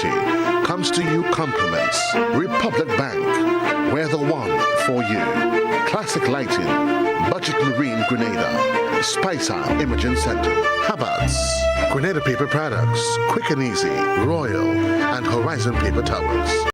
security comes to you compliments. Republic Bank, we're the one for you. Classic Lighting, Budget Marine Grenada, Spice Isle Imaging Center, Hubbard's, Grenada Paper Products, Quick and Easy, Royal, and Horizon Paper Towels.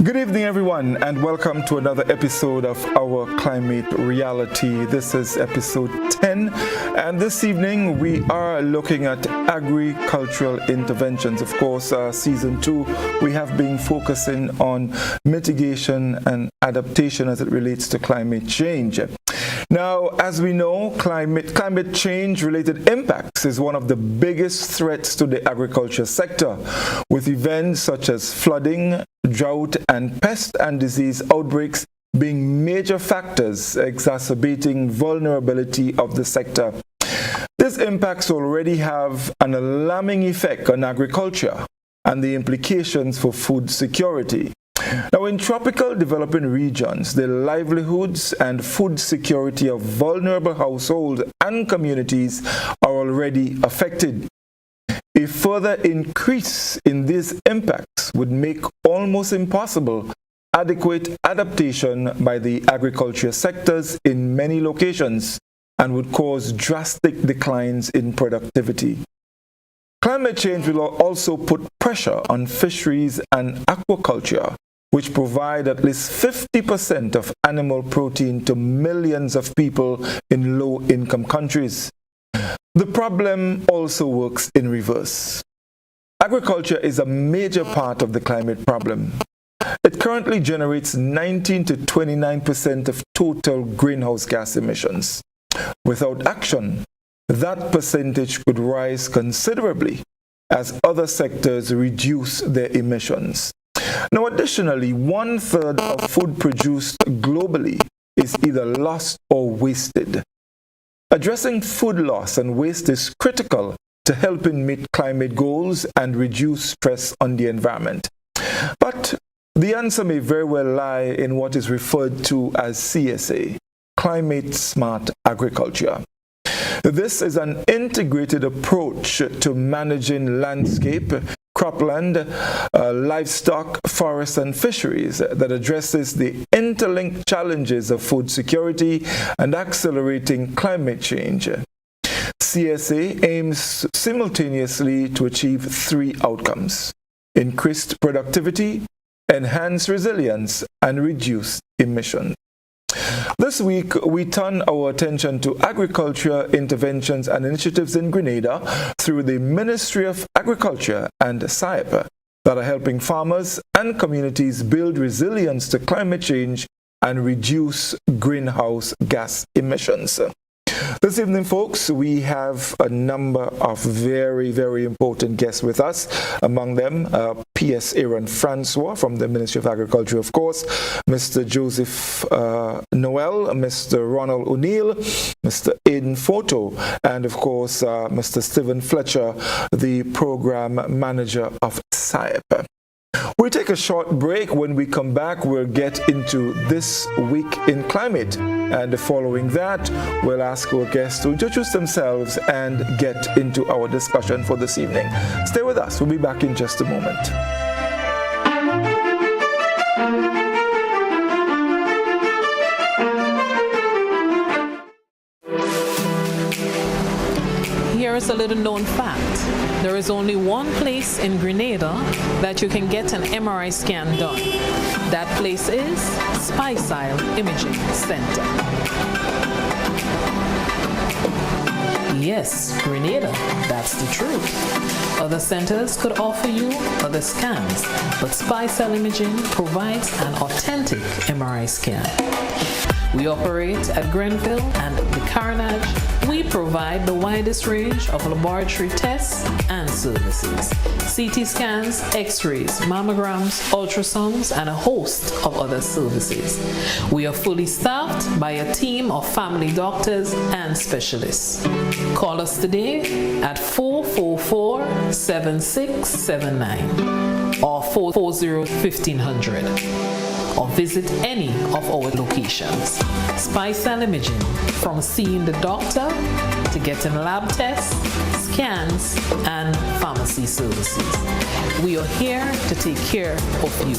Good evening, everyone, and welcome to another episode of our Climate Reality. This is episode 10, and this evening we are looking at agricultural interventions. Of course, season 2, we have been focusing on mitigation and adaptation as it relates to climate change. Now, as we know, climate change-related impacts is one of the biggest threats to the agriculture sector, with events such as flooding, drought, and pest and disease outbreaks being major factors exacerbating vulnerability of the sector. These impacts already have an alarming effect on agriculture and the implications for food security. Now, in tropical developing regions, the livelihoods and food security of vulnerable households and communities are already affected. A further increase in these impacts would make almost impossible adequate adaptation by the agriculture sectors in many locations and would cause drastic declines in productivity. Climate change will also put pressure on fisheries and aquaculture, which provide at least 50% of animal protein to millions of people in low-income countries. The problem also works in reverse. Agriculture is a major part of the climate problem. It currently generates 19 to 29% of total greenhouse gas emissions. Without action, that percentage could rise considerably as other sectors reduce their emissions. Now, additionally, 1/3 of food produced globally is either lost or wasted. Addressing food loss and waste is critical to helping meet climate goals and reduce stress on the environment. But the answer may very well lie in what is referred to as CSA, Climate Smart Agriculture. This is an integrated approach to managing landscape, cropland, livestock, forests, and fisheries that addresses the interlinked challenges of food security and accelerating climate change. CSA aims simultaneously to achieve 3 outcomes: increased productivity, enhance resilience, and reduce emissions. This week, we turn our attention to agriculture interventions and initiatives in Grenada through the Ministry of Agriculture and SAIP that are helping farmers and communities build resilience to climate change and reduce greenhouse gas emissions. This evening, folks, we have a number of very, very important guests with us. Among them, P.S. Aaron Francois from the Ministry of Agriculture, of course, Mr. Joseph Noel, Mr. Ronald O'Neill, Mr. Aidan Photo, and of course, Mr. Stephen Fletcher, the Program Manager of SAIP. We'll take a short break. When we come back, we'll get into This Week in Climate. And following that, we'll ask our guests to introduce themselves and get into our discussion for this evening. Stay with us. We'll be back in just a moment. Here is a little known fact. There is only one place in Grenada that you can get an MRI scan done. That place is Spice Isle Imaging Center. Yes, Grenada, that's the truth. Other centers could offer you other scans, but Spice Isle Imaging provides an authentic MRI scan. We operate at Grenville and the Carnage. We provide the widest range of laboratory tests and services. CT scans, x-rays, mammograms, ultrasounds, and a host of other services. We are fully staffed by a team of family doctors and specialists. Call us today at 444-7679 or 440-1500 or visit any of our locations. Spicel Imaging, from seeing the doctor to getting lab tests, scans, and pharmacy services. We are here to take care of you.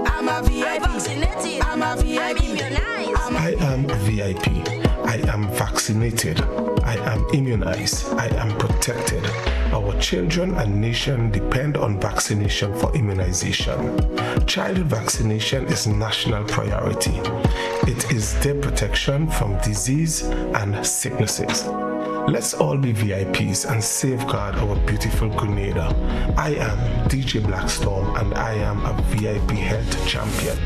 I'm a VIP. I'm a VIP. I am VIP. I am vaccinated. I am immunized. I am protected. Our children and nation depend on vaccination for immunization. Childhood vaccination is national priority. It is their protection from disease and sicknesses. Let's all be VIPs and safeguard our beautiful Grenada. I am DJ Blackstorm and I am a VIP health champion.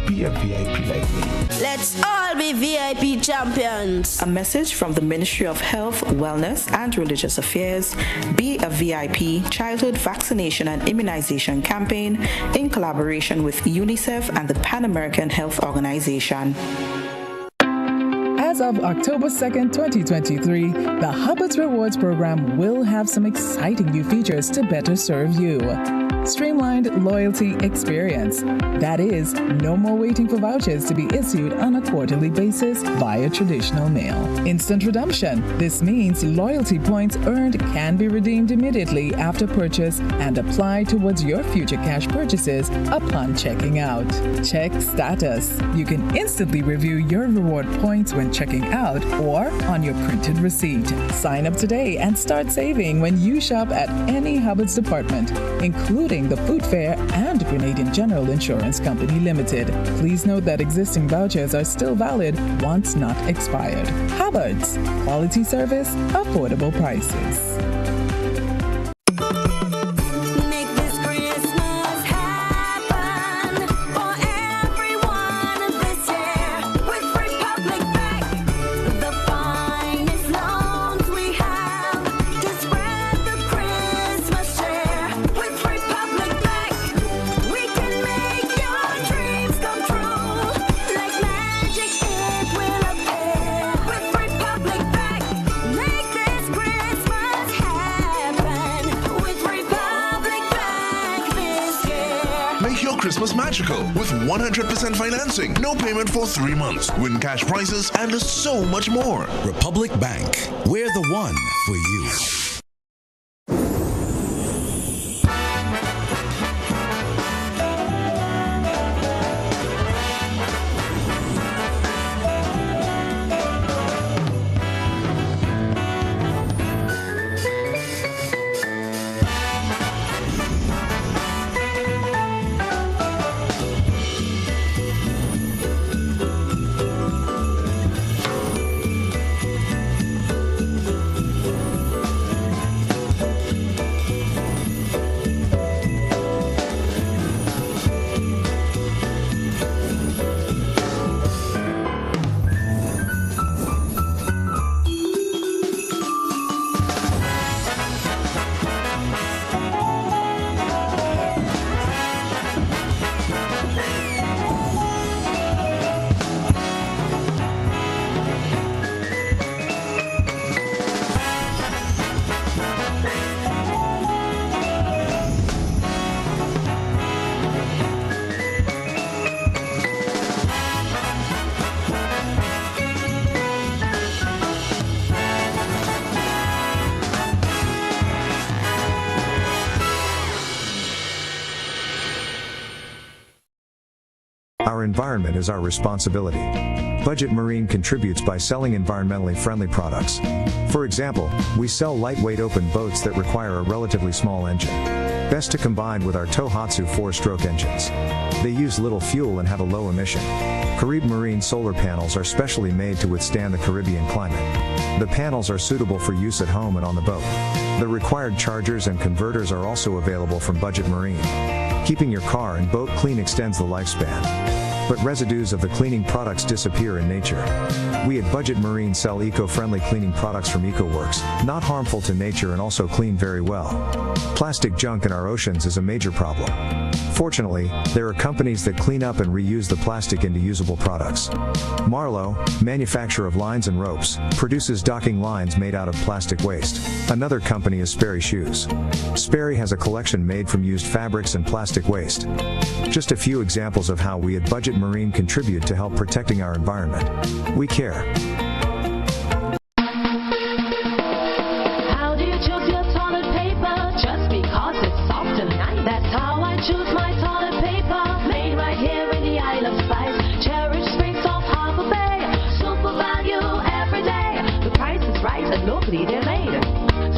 Be a VIP like me. Let's all be VIP champions. A message from the Ministry of Health, Wellness and Religious Affairs, Be a VIP Childhood Vaccination and Immunization Campaign in collaboration with UNICEF and the Pan American Health Organization. As of October 2nd, 2023, the Hubbard's Rewards program will have some exciting new features to better serve you. Streamlined loyalty experience. That is, no more waiting for vouchers to be issued on a quarterly basis via traditional mail. Instant redemption. This means loyalty points earned can be redeemed immediately after purchase and applied towards your future cash purchases upon checking out. Check status. You can instantly review your reward points when checking out or on your printed receipt. Sign up today and start saving when you shop at any Hubbard's department, including the Food Fair and Grenadian General Insurance Company Limited. Please note that existing vouchers are still valid once not expired. Hubbard's, quality service, affordable prices. Make this Christmas happen for everyone this year with Republic Bank. The finest loans we have to spread the Christmas cheer. With Republic Bank, we can make your dreams come true. Like magic, it will appear. With Republic Bank, make this Christmas happen. With Republic Bank this year. Make your Christmas magical with 100% financing, no payment for 3 months, win cash prizes, and so much more. Republic Bank, we're the one for you. Our environment is our responsibility. Budget Marine contributes by selling environmentally friendly products. For example, we sell lightweight open boats that require a relatively small engine. Best to combine with our Tohatsu 4-stroke engines. They use little fuel and have a low emission. Carib Marine solar panels are specially made to withstand the Caribbean climate. The panels are suitable for use at home and on the boat. The required chargers and converters are also available from Budget Marine. Keeping your car and boat clean extends the lifespan. but residues of the cleaning products disappear in nature. We at Budget Marine sell eco-friendly cleaning products from EcoWorks, not harmful to nature and also clean very well. Plastic junk in our oceans is a major problem. Fortunately, there are companies that clean up and reuse the plastic into usable products. Marlowe, manufacturer of lines and ropes, produces docking lines made out of plastic waste. Another company is Sperry Shoes. Sperry has a collection made from used fabrics and plastic waste. Just a few examples of how we at Budget Marine contribute to help protecting our environment. We care. How do you choose your toilet paper? Just because it's soft and nice. That's how I choose my toilet paper. Made right here in the Isle of Spice. Cherished space off Harbor Bay. Super value every day. The price is right and locally they're made.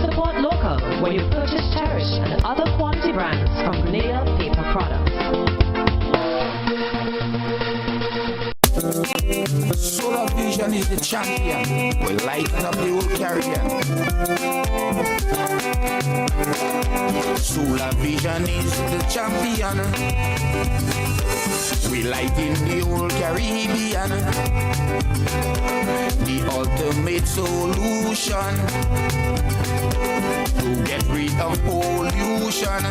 Support local when you purchase Cherish and other quality brands from Grenada Paper Products. Solar Vision is the champion. We lighten up the whole Caribbean. Solar Vision is the champion. We lighten the whole Caribbean. The ultimate solution to get rid of pollution.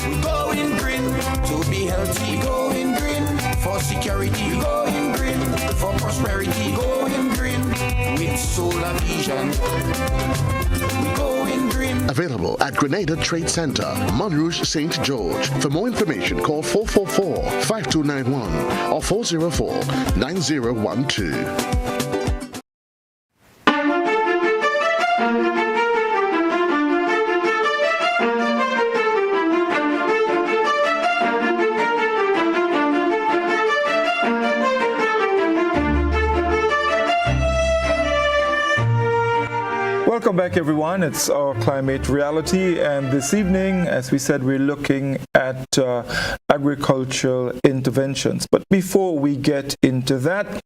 We going green to be healthy. Going green for security. Going green for prosperity. Going green with Solar Vision. We going green. Available at Grenada Trade Center, Montrouge, St. George. For more information, call 444-5291 or 404-9012. Welcome back, everyone. It's our Climate Reality, and this evening, as we said, we're looking at agricultural interventions. But before we get into that,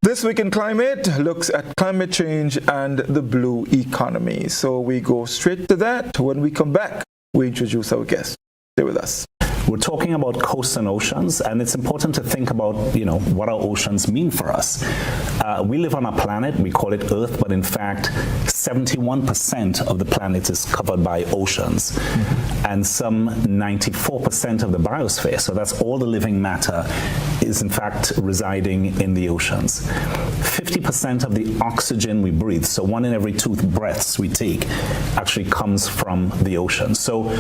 This Week in Climate looks at climate change and the blue economy. So we go straight to that. When we come back, we introduce our guest. Stay with us. We're talking about coasts and oceans, and it's important to think about, what our oceans mean for us. We live on a planet, we call it Earth, but in fact, 71% of the planet is covered by oceans, and some 94% of the biosphere, so that's all the living matter, is in fact residing in the oceans. 50% of the oxygen we breathe, so 1 in every 2 breaths we take, actually comes from the ocean. So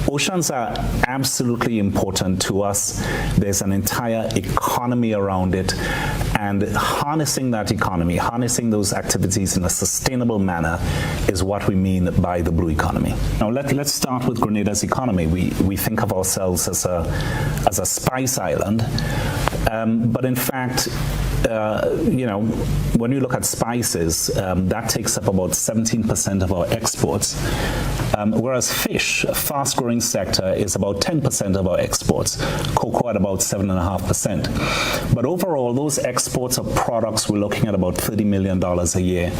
oceans are absolutely important to us. There's an entire economy around it, and harnessing that economy, harnessing those activities in a sustainable manner is what we mean by the blue economy. Now let's start with Grenada's economy. We think of ourselves as a spice island, but in fact, when you look at spices, that takes up about 17% of our exports, whereas fish, a fast-growing sector, is about 10% of our exports, cocoa at about 7.5%. But overall, those exports of products, we're looking at about $30 million a year.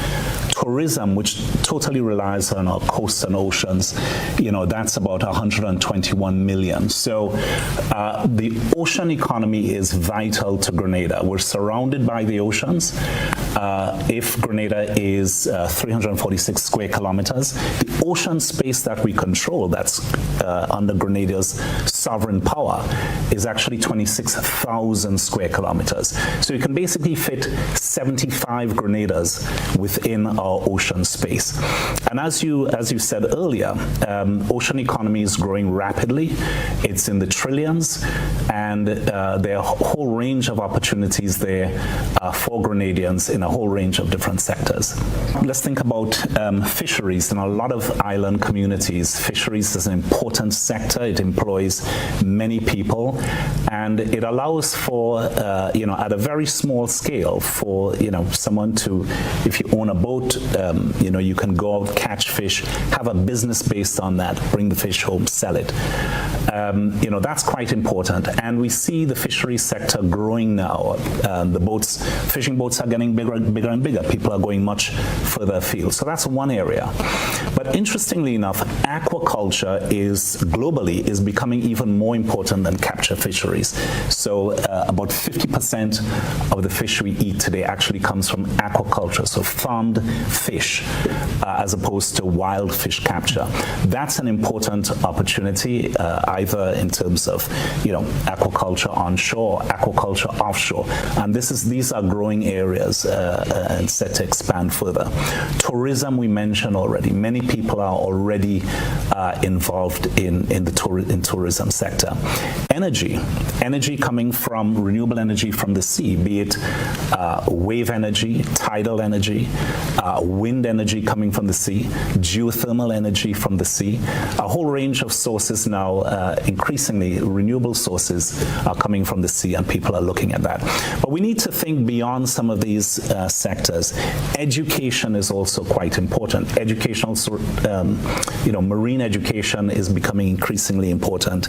Tourism, which totally relies on our coasts and oceans, that's about 121 million. So the ocean economy is vital to Grenada. We're surrounded by the oceans. If Grenada is 346 square kilometers, the ocean space that we control, that's under Grenada's sovereign power, is actually 26,000 square kilometers. So you can basically fit 75 Grenadas within our ocean space. And as you said earlier, ocean economy is growing rapidly. It's in the trillions, and there are a whole range of opportunities there for Grenadians in a whole range of different sectors. Let's think about fisheries. In a lot of island communities, fisheries is an important sector. It employs many people, and it allows for, at a very small scale, for someone to, if you own a boat, you can go out, catch fish, have a business based on that, bring the fish home, sell it. That's quite important. And we see the fisheries sector growing now. Fishing boats are getting bigger and bigger. People are going much further afield. So that's one area. But interestingly enough, aquaculture globally is becoming even more important than capture fisheries. So about 50% of the fish we eat today actually comes from aquaculture, so farmed fish, as opposed to wild fish capture. That's an important opportunity, either in terms of aquaculture onshore, aquaculture offshore, and these are growing areas and set to expand further. Tourism we mentioned already. Many people are already involved in tourism sector. Energy coming from renewable energy from the sea, be it wave energy, tidal energy, wind energy coming from the sea, geothermal energy from the sea. A whole range of sources now, increasingly renewable sources are coming from the sea, and people are looking at that. But we need to think beyond some of these sectors. Education is also quite important. Marine education is becoming increasingly important.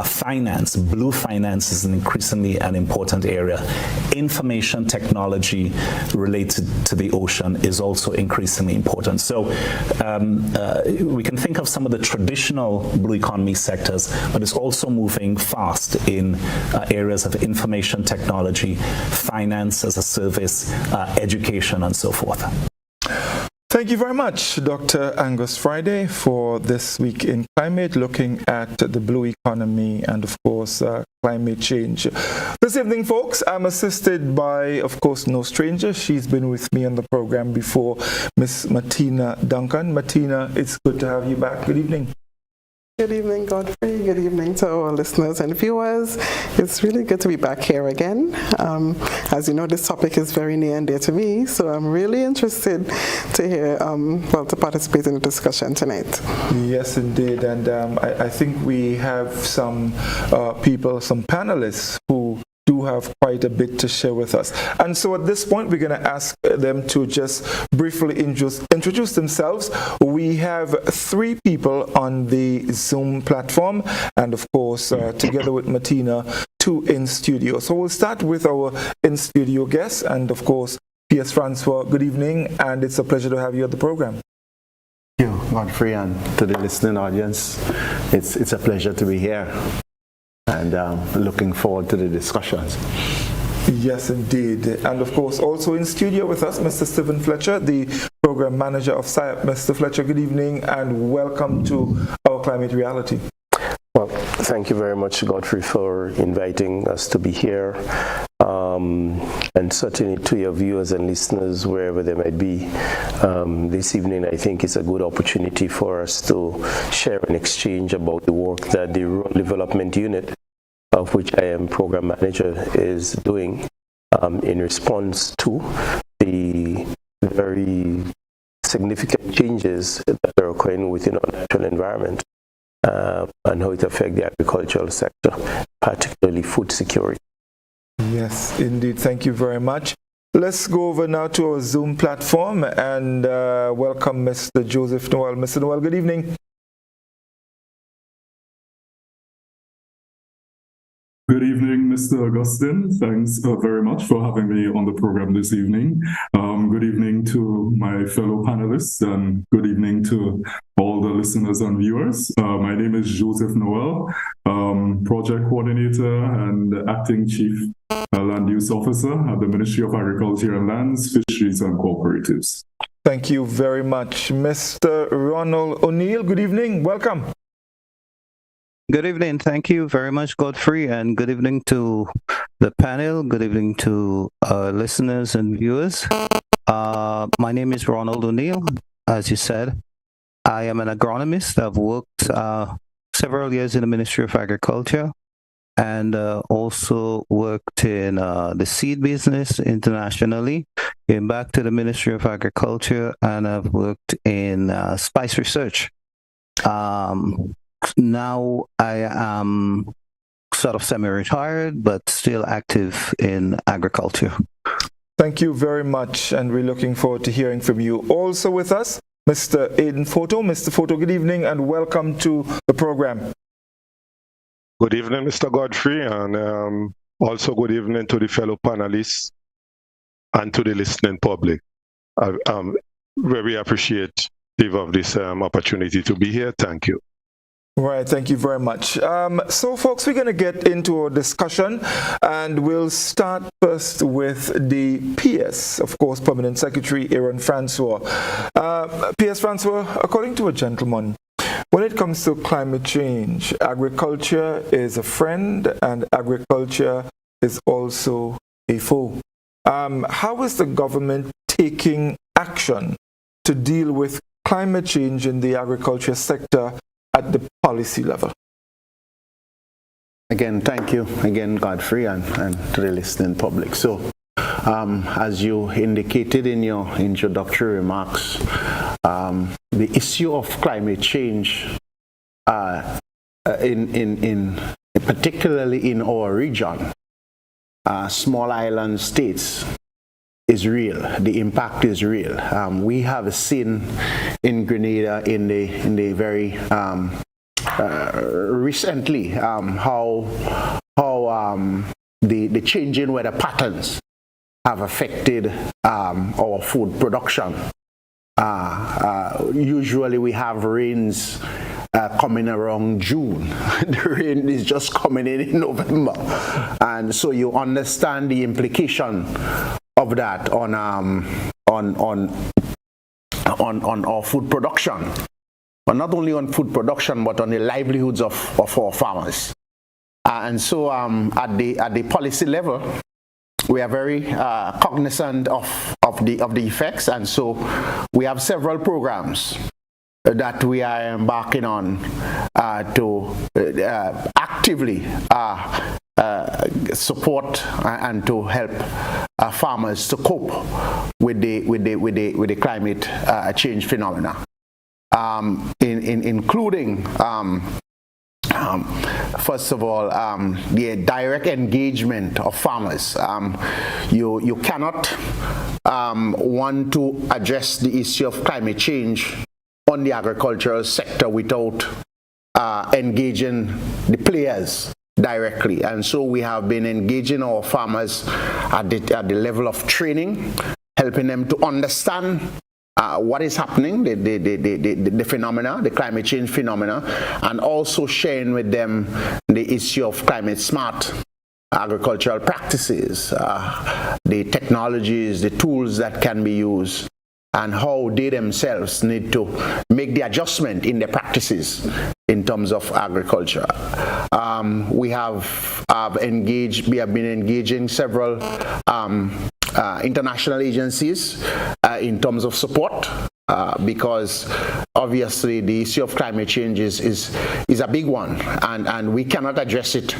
Finance, blue finance is increasingly an important area. Information technology related to the ocean is also increasingly important. So we can think of some of the traditional blue economy sectors, but it's also moving fast in areas of information technology, finance as a service, education, and so forth. Thank you very much, Dr. Angus Friday, for this week in climate, looking at the blue economy and, of course, climate change. This evening, folks, I'm assisted by, of course, no stranger. She's been with me on the program before, Miss Martina Duncan. Martina, it's good to have you back. Good evening. Good evening, Godfrey. Good evening to our listeners and viewers. It's really good to be back here again. As you know, this topic is very near and dear to me, so I'm really interested to hear, to participate in the discussion tonight. Yes, indeed. And I think we have some people, some panelists who do have quite a bit to share with us. And so at this point, we're going to ask them to just briefly introduce themselves. We have 3 people on the Zoom platform, and of course, together with Martina, 2 in studio. So we'll start with our in-studio guests, and of course, P.S. Francois, good evening, and it's a pleasure to have you at the program. Thank you, Godfrey, and to the listening audience. It's a pleasure to be here, and looking forward to the discussions. Yes, indeed. And of course, also in studio with us, Mr. Stephen Fletcher, the program manager of SIAP. Mr. Fletcher, good evening and welcome to our Climate Reality. Well, thank you very much, Godfrey, for inviting us to be here. And certainly to your viewers and listeners, wherever they might be, this evening I think it's a good opportunity for us to share and exchange about the work that the Rural Development Unit, of which I am program manager, is doing in response to the very significant changes that are occurring within our natural environment and how it affects the agricultural sector, particularly food security. Yes, indeed. Thank you very much. Let's go over now to our Zoom platform and welcome Mr. Joseph Noel. Mr. Noel, good evening. Good evening, Mr. Augustine. Thanks very much for having me on the program this evening. Good evening to my fellow panelists, and good evening to all the listeners and viewers. My name is Joseph Noel, Project Coordinator and Acting Chief Land Use Officer at the Ministry of Agriculture and Lands, Fisheries and Cooperatives. Thank you very much. Mr. Ronald O'Neill, good evening. Welcome. Good evening. Thank you very much, Godfrey, and good evening to the panel. Good evening to listeners and viewers. My name is Ronald O'Neill. As you said, I am an agronomist. I've worked several years in the Ministry of Agriculture and also worked in the seed business internationally. Came back to the Ministry of Agriculture and I've worked in spice research. Now I am sort of semi-retired, but still active in agriculture. Thank you very much, and we're looking forward to hearing from you. Also with us, Mr. Aiden Photo. Mr. Photo, good evening and welcome to the program. Good evening, Mr. Godfrey, and also good evening to the fellow panelists and to the listening public. I'm very appreciative of this opportunity to be here. Thank you. Right, thank you very much. So folks, we're going to get into a discussion, and we'll start first with the PS, of course, Permanent Secretary Aaron Francois. PS Francois, according to a gentleman, when it comes to climate change, agriculture is a friend and agriculture is also a foe. How is the government taking action to deal with climate change in the agriculture sector at the policy level? Again, thank you again, Godfrey, and to the listening public. So, as you indicated in your introductory remarks, the issue of climate change, particularly in our region, small island states, is real. The impact is real. We have seen in Grenada in the very recently how the changing weather patterns have affected our food production. Usually we have rains coming around June. The rain is just coming in November, and so you understand the implication of that on our food production, but not only on food production, but on the livelihoods of our farmers. And so at the policy level, we are very cognizant of the effects, and so we have several programs that we are embarking on to actively support and to help farmers to cope with the climate change phenomena, including first of all, the direct engagement of farmers. You cannot want to address the issue of climate change on the agricultural sector without engaging the players directly. And so we have been engaging our farmers at the level of training, helping them to understand what is happening, the phenomena, the climate change phenomena, and also sharing with them the issue of climate smart agricultural practices, the technologies, the tools that can be used, and how they themselves need to make the adjustment in their practices in terms of agriculture. We have been engaging several international agencies in terms of support, because obviously the issue of climate change is a big one, and we cannot address it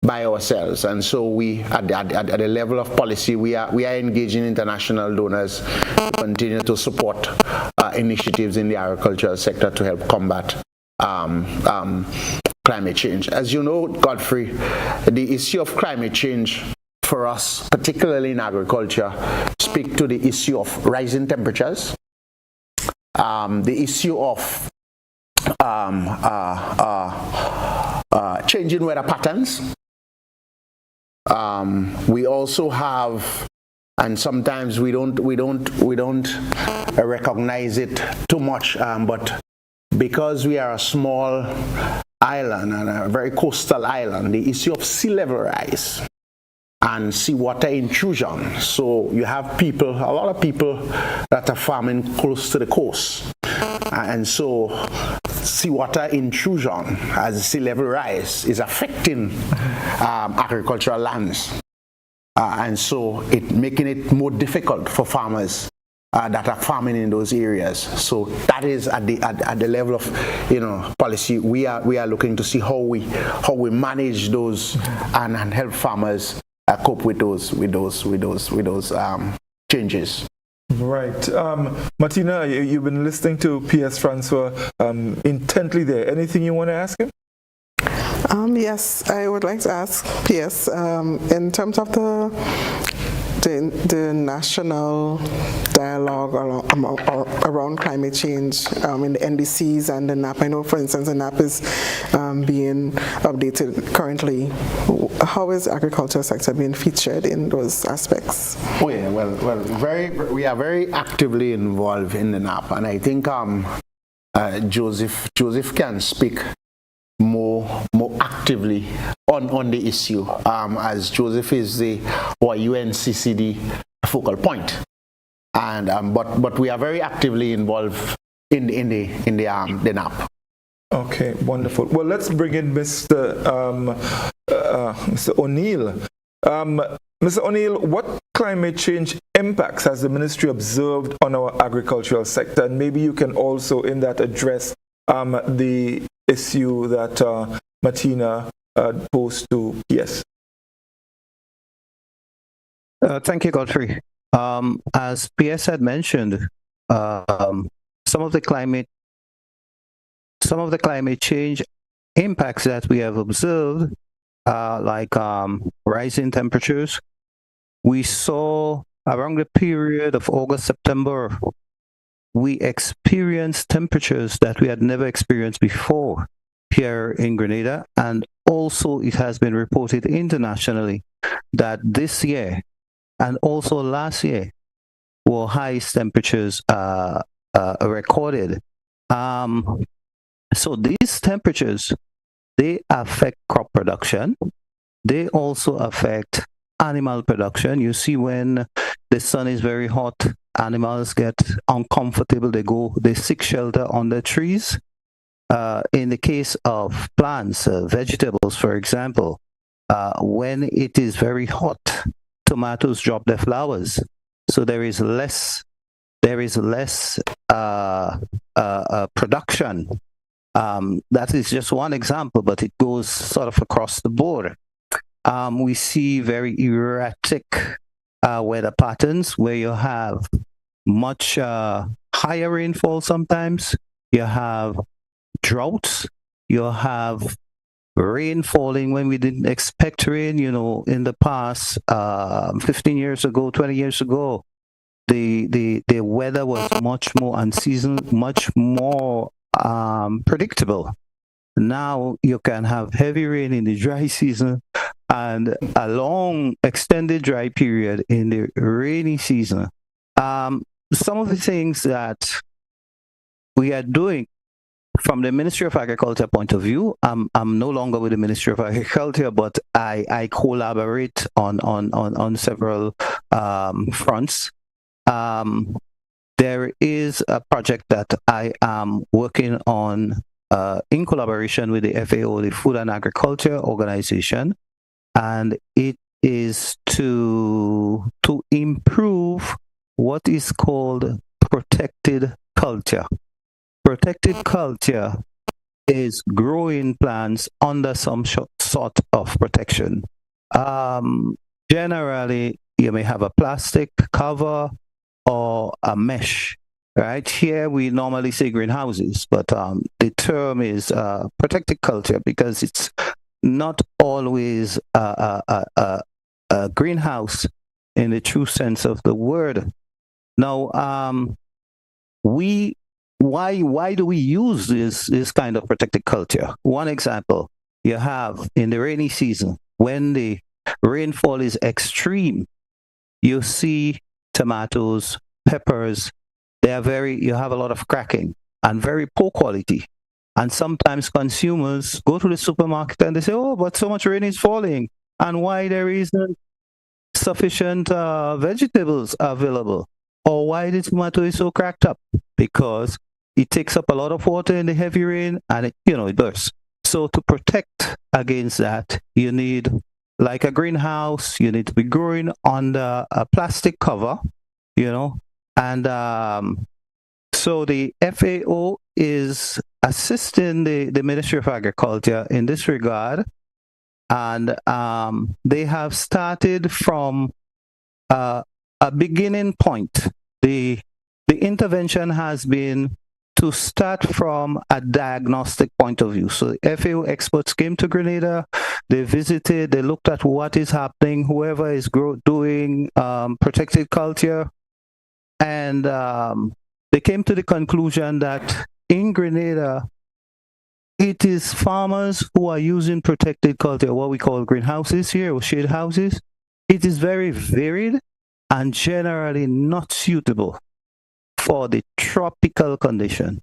by ourselves. And so we, at the level of policy, we are engaging international donors to continue to support initiatives in the agricultural sector to help combat climate change. As you know, Godfrey, the issue of climate change for us, particularly in agriculture, speak to the issue of rising temperatures, the issue of changing weather patterns. We also have, and sometimes we don't recognize it too much, but because we are a small island and a very coastal island, the issue of sea level rise and seawater intrusion. So you have a lot of people that are farming close to the coast, and so seawater intrusion as the sea level rise is affecting agricultural lands, and so making it more difficult for farmers that are farming in those areas. So that is at the level of policy. We are looking to see how we manage those and help farmers cope with those changes. Right. Martina, you've been listening to PS Francois intently there. Anything you want to ask him? Yes, I would like to ask PS, in terms of the national dialogue around climate change in the NDCs and the NAP. I know, for instance, the NAP is being updated currently. How is the agriculture sector being featured in those aspects? Oh yeah, well, we are very actively involved in the NAP, and I think Joseph can speak more actively on the issue, as Joseph is our UNCCD focal point, and but we are very actively involved in the NAP. Okay, wonderful. Well, let's bring in Mr. O'Neill. Mr. O'Neill, what climate change impacts has the ministry observed on our agricultural sector? And maybe you can also, in that, address the issue that Martina posed to PS. Thank you, Godfrey. As PS had mentioned, some of the climate change impacts that we have observed, like rising temperatures. We saw around the period of August, September, we experienced temperatures that we had never experienced before here in Grenada, and also it has been reported internationally that this year and also last year were highest temperatures recorded. So these temperatures, they affect crop production. They also affect animal production. You see, when the sun is very hot, animals get uncomfortable. They seek shelter under trees. In the case of plants, vegetables, for example, when it is very hot, tomatoes drop their flowers. So there is less production. That is just one example, but it goes sort of across the board. We see very erratic weather patterns where you have much higher rainfall sometimes. You have droughts. You have rain falling when we didn't expect rain. You know, in the past, 15 years ago, 20 years ago, the weather was much more unseasonal, much more predictable. Now you can have heavy rain in the dry season and a long extended dry period in the rainy season. Some of the things that we are doing from the Ministry of Agriculture point of view, I'm no longer with the Ministry of Agriculture, but I collaborate on several fronts. There is a project that I am working on in collaboration with the FAO, the Food and Agriculture Organization, and it is to improve what is called protected culture. Protected culture is growing plants under some sort of protection. Generally, you may have a plastic cover or a mesh. Right here, we normally say greenhouses, but the term is protected culture because it's not always a greenhouse in the true sense of the word. Now, why do we use this kind of protected culture? One example you have in the rainy season when the rainfall is extreme, you see tomatoes, peppers. You have a lot of cracking and very poor quality. And sometimes consumers go to the supermarket and they say, oh, but so much rain is falling. And why there isn't sufficient vegetables available? Or why the tomato is so cracked up? Because it takes up a lot of water in the heavy rain and it bursts. So to protect against that, you need, like a greenhouse, you need to be growing under a plastic cover, and so the FAO is assisting the Ministry of Agriculture in this regard, and they have started from a beginning point. The intervention has been to start from a diagnostic point of view. So FAO experts came to Grenada, they visited, they looked at what is happening, whoever is doing protected culture, and they came to the conclusion that in Grenada, it is farmers who are using protected culture, what we call greenhouses here, or shade houses. It is very varied and generally not suitable for the tropical condition.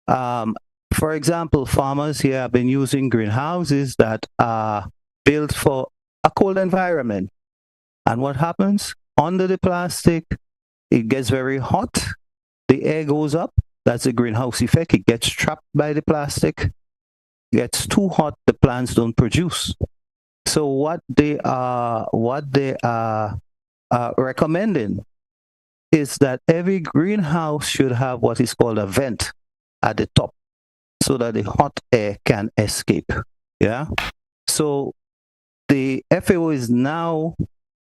For example, farmers here have been using greenhouses that are built for a cold environment. And what happens? Under the plastic, it gets very hot, the air goes up, that's the greenhouse effect, it gets trapped by the plastic, gets too hot, the plants don't produce. So what they are recommending is that every greenhouse should have what is called a vent at the top so that the hot air can escape. Yeah. So the FAO is now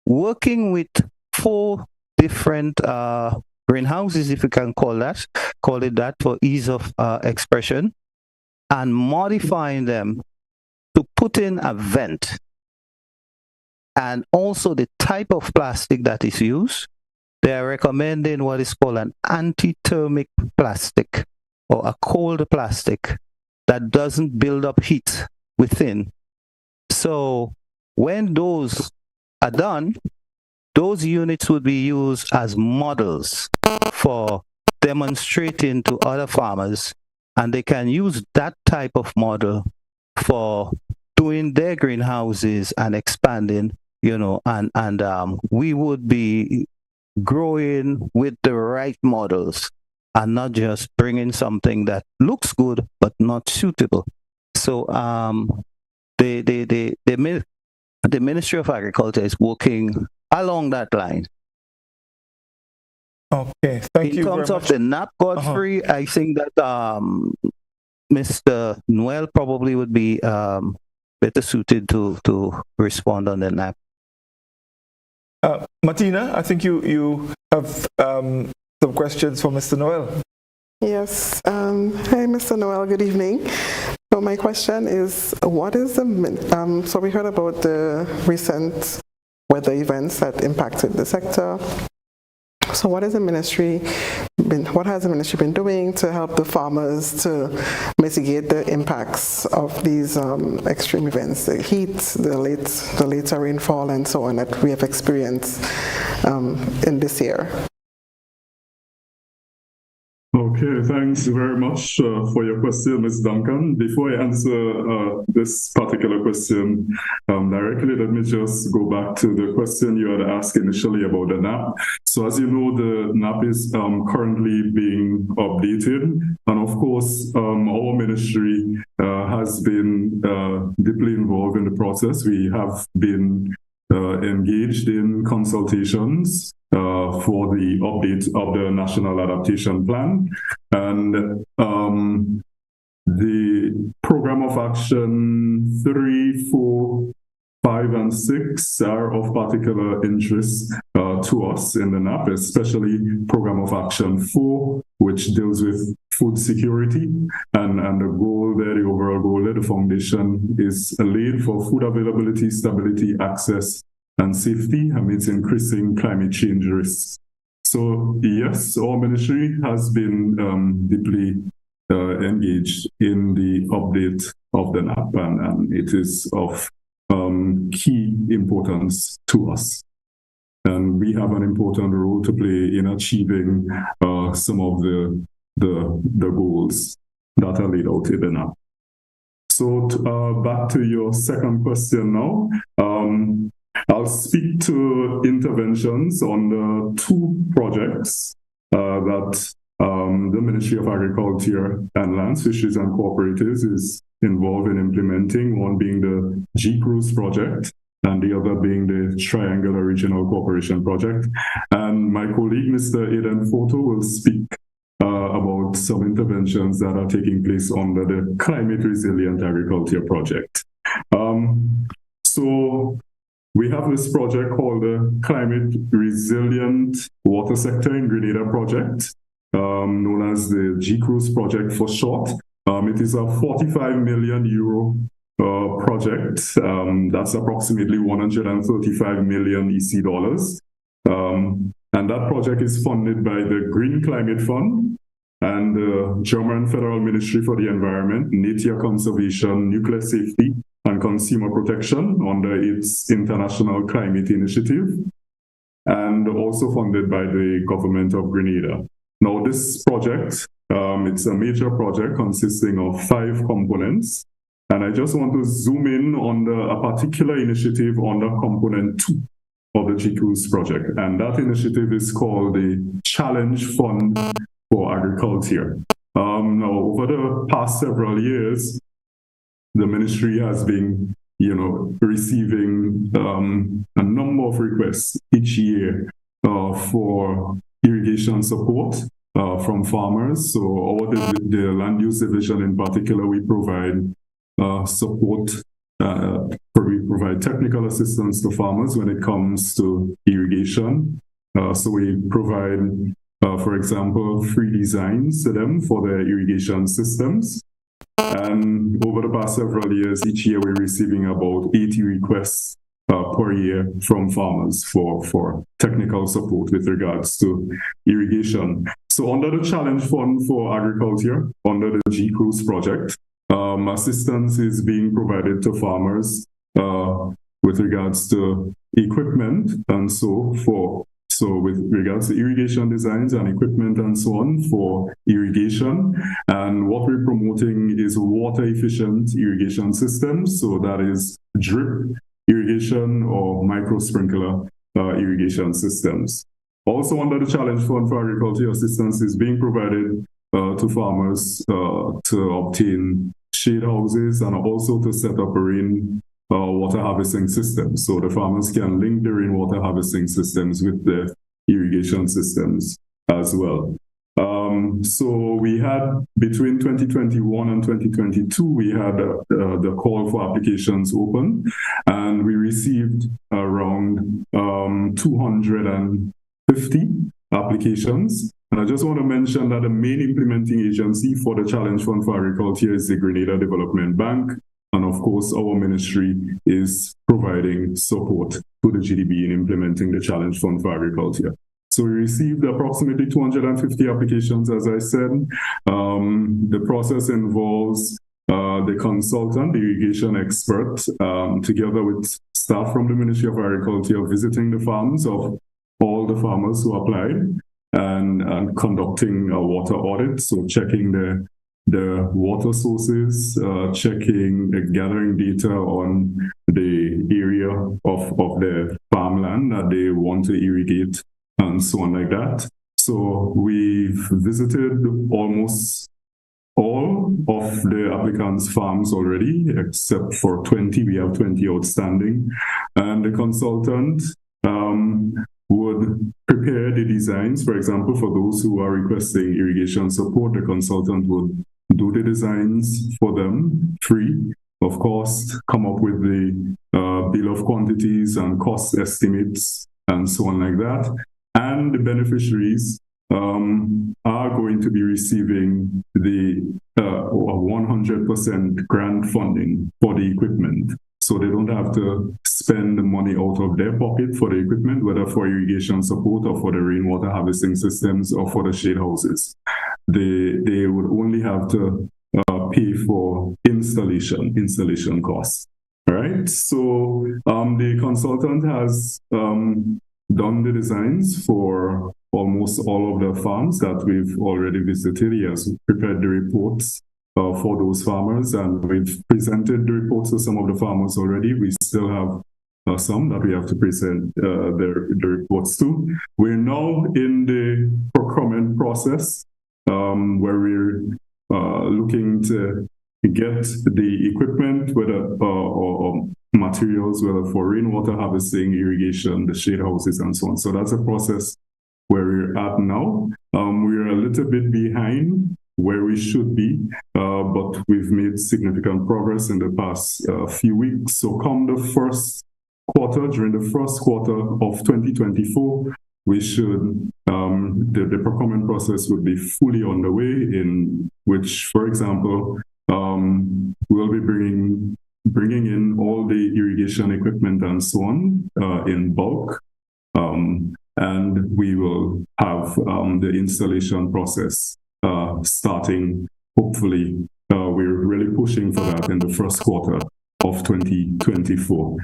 working with 4 different greenhouses, if you can call it that for ease of expression, and modifying them to put in a vent. And also the type of plastic that is used, they are recommending what is called an anti-thermic plastic, or a cold plastic that doesn't build up heat within. So when those are done, those units would be used as models for demonstrating to other farmers, and they can use that type of model for doing their greenhouses and expanding, and we would be growing with the right models and not just bringing something that looks good but not suitable. So the Ministry of Agriculture is working along that line. Okay, thank you. In terms of the NAP, Godfrey, I think that Mr. Noel probably would be better suited to respond on the NAP. Martina, I think you have some questions for Mr. Noel. Yes. Hi, Mr. Noel. Good evening. So my question is, what is the so we heard about the recent weather events that impacted the sector. So what has the ministry been doing to help the farmers to mitigate the impacts of these extreme events, the heat, the later rainfall, and so on that we have experienced in this year? Okay, thanks very much for your question, Ms. Duncan. Before I answer this particular question directly, let me just go back to the question you had asked initially about the NAP. So as you know, the NAP is currently being updated. And of course, our ministry has been deeply involved in the process. We have been engaged in consultations for the update of the National Adaptation Plan. And the Program of Action 3, 4, 5, and 6 are of particular interest to us in the NAP, especially Program of Action 4, which deals with food security. And the goal there, the overall goal there, the foundation is laid for food availability, stability, access, and safety amidst increasing climate change risks. So yes, our ministry has been deeply engaged in the update of the NAP, and it is of key importance to us. And we have an important role to play in achieving some of the goals that are laid out in the NAP. So back to your second question now. I'll speak to interventions on the 2 projects that the Ministry of Agriculture and Lands, Fisheries and Cooperatives is involved in implementing, one being the G-Cruise project and the other being the Triangular Regional Cooperation project. And my colleague, Mr. Aidan Foto, will speak about some interventions that are taking place under the Climate Resilient Agriculture project. So we have this project called the Climate Resilient Water Sector in Grenada project. known as the G-Cruise project for short. It is a 45 million euro project. That's approximately 135 million EC dollars. And that project is funded by the Green Climate Fund and the German Federal Ministry for the Environment, Nature Conservation, Nuclear Safety, and Consumer Protection under its International Climate Initiative, and also funded by the government of Grenada. Now, this project, it's a major project consisting of 5 components, and I just want to zoom in on a particular initiative under component 2 of the G-Cruise project, and that initiative is called the Challenge Fund for Agriculture. Now, over the past several years, the ministry has been, receiving a number of requests each year for irrigation support from farmers. So, the land use division in particular, we provide support. We provide technical assistance to farmers when it comes to irrigation. So we provide, for example, free designs to them for their irrigation systems. And over the past several years, each year we're receiving about 80 requests per year from farmers for technical support with regards to irrigation. So under the Challenge Fund for Agriculture, under the G-Cruise project, assistance is being provided to farmers with regards to equipment and so with regards to irrigation designs and equipment and so on for irrigation. And what we're promoting is water efficient irrigation systems. So that is drip irrigation or micro sprinkler irrigation systems. Also under the Challenge Fund for Agriculture, assistance is being provided to farmers to obtain shade houses and also to set up a rainwater harvesting system. So the farmers can link the rainwater harvesting systems with the irrigation systems as well. So we had, between 2021 and 2022, we had the call for applications open, and we received around 250 applications. And I just want to mention that the main implementing agency for the Challenge Fund for Agriculture is the Grenada Development Bank. And of course, our ministry is providing support to the GDB in implementing the Challenge Fund for Agriculture. So we received approximately 250 applications, as I said. The process involves the consultant, the irrigation expert, together with staff from the Ministry of Agriculture, visiting the farms of all the farmers who applied, and conducting a water audit, so checking the water sources, gathering data on the area of the farmland that they want to irrigate and so on like that. So we've visited almost all of the applicants' farms already, except for 20. We have 20 outstanding. And the consultant would prepare the designs. For example, for those who are requesting irrigation support, the consultant would do the designs for them free, of course, come up with the bill of quantities and cost estimates and so on like that. And the beneficiaries are going to be receiving the 100% grant funding for the equipment. So they don't have to spend the money out of their pocket for the equipment, whether for irrigation support or for the rainwater harvesting systems or for the shade houses. They would only have to pay for installation costs. All right. So the consultant has done the designs for almost all of the farms that we've already visited. He has prepared the reports for those farmers, and we've presented the reports to some of the farmers already. We still have some that we have to present the reports to. We're now in the procurement process, where we're looking to get the equipment, whether or materials, whether for rainwater harvesting, irrigation, the shade houses, and so on. So that's a process where we're at now. We're a little bit behind where we should be, but we've made significant progress in the past few weeks. So come the first quarter, during the first quarter of 2024, we should, the procurement process would be fully underway, in which, for example, we'll be bringing in all the irrigation equipment and so on in bulk. And we will have the installation process starting, hopefully, we're really pushing for that in the first quarter of 2024.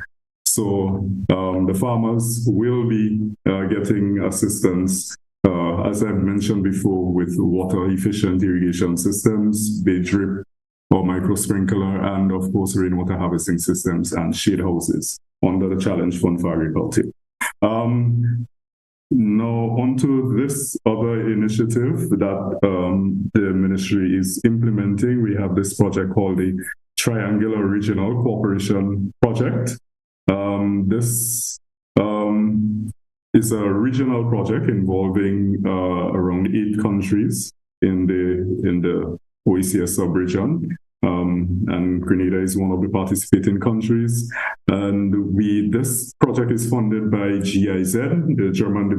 So the farmers will be getting assistance, as I've mentioned before, with water-efficient irrigation systems, bay drip or micro sprinkler, and of course rainwater harvesting systems and shade houses under the Challenge Fund for Agriculture. Now, onto this other initiative that the ministry is implementing. We have this project called the Triangular Regional Cooperation Project. This is a regional project involving around 8 countries in the OECS sub-region. And Grenada is one of the participating countries. And this project is funded by GIZ, the German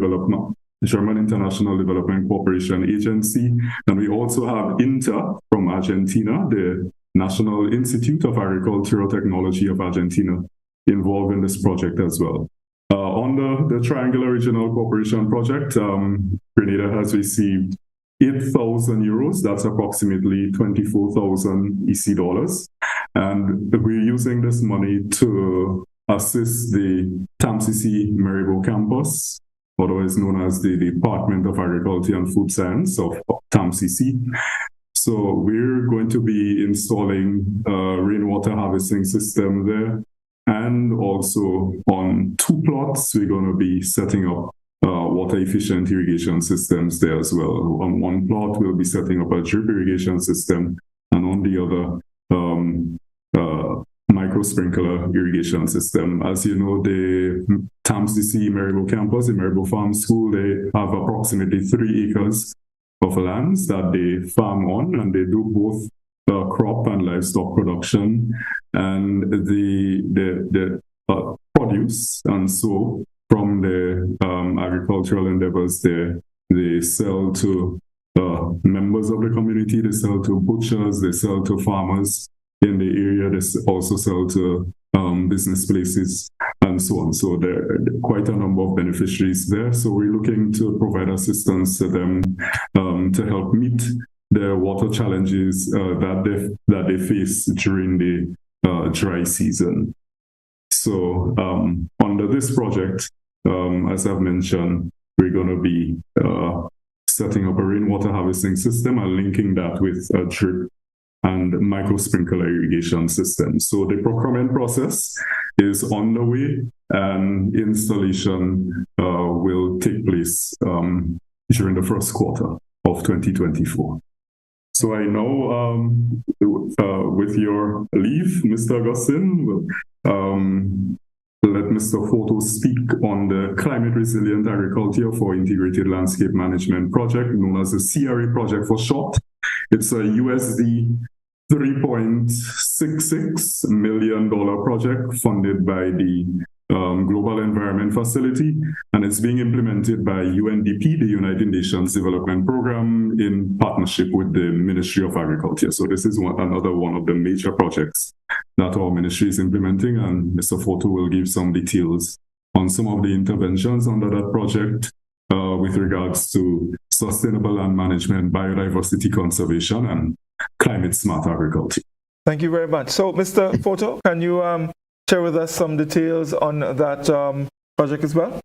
International Development Cooperation Agency. And we also have INTA from Argentina, the National Institute of Agricultural Technology of Argentina, involved in this project as well. Under the Triangular Regional Cooperation Project, Grenada has received 8,000 euros, that's approximately 24,000 EC dollars. And we're using this money to assist the TAMCC Maribo campus, otherwise known as the Department of Agriculture and Food Science of TAMCC. So we're going to be installing a rainwater harvesting system there. And also on 2 plots, we're going to be setting up water-efficient irrigation systems there as well. On 1 plot, we'll be setting up a drip irrigation system, and on the other, micro sprinkler irrigation system. As you know, the TAMCC Maribo campus, the Maribo Farm School, they have approximately 3 acres of lands that they farm on, and they do both crop and livestock production, and the produce. And so from the agricultural endeavors, they sell to members of the community, they sell to butchers, they sell to farmers in the area, they also sell to business places and so on. So there are quite a number of beneficiaries there. So we're looking to provide assistance to them to help meet the water challenges that they face during the dry season. So under this project, as I've mentioned, we're going to be setting up a rainwater harvesting system and linking that with a drip and micro sprinkler irrigation system. So the procurement process is on the way, and installation will take place during the first quarter of 2024. So I know, with your leave, Mr. Augustine, let Mr. Photo speak on the Climate Resilient Agriculture for Integrated Landscape Management project, known as the CRA project for short. It's a USD $3.66 million project funded by the Global Environment Facility, and it's being implemented by UNDP, the United Nations Development Program, in partnership with the Ministry of Agriculture. So this is another one of the major projects that our ministry is implementing, and Mr. Photo will give some details on some of the interventions under that project with regards to sustainable land management, biodiversity conservation, and climate-smart agriculture. Thank you very much. So, Mr. Photo, can you share with us some details on that project as well?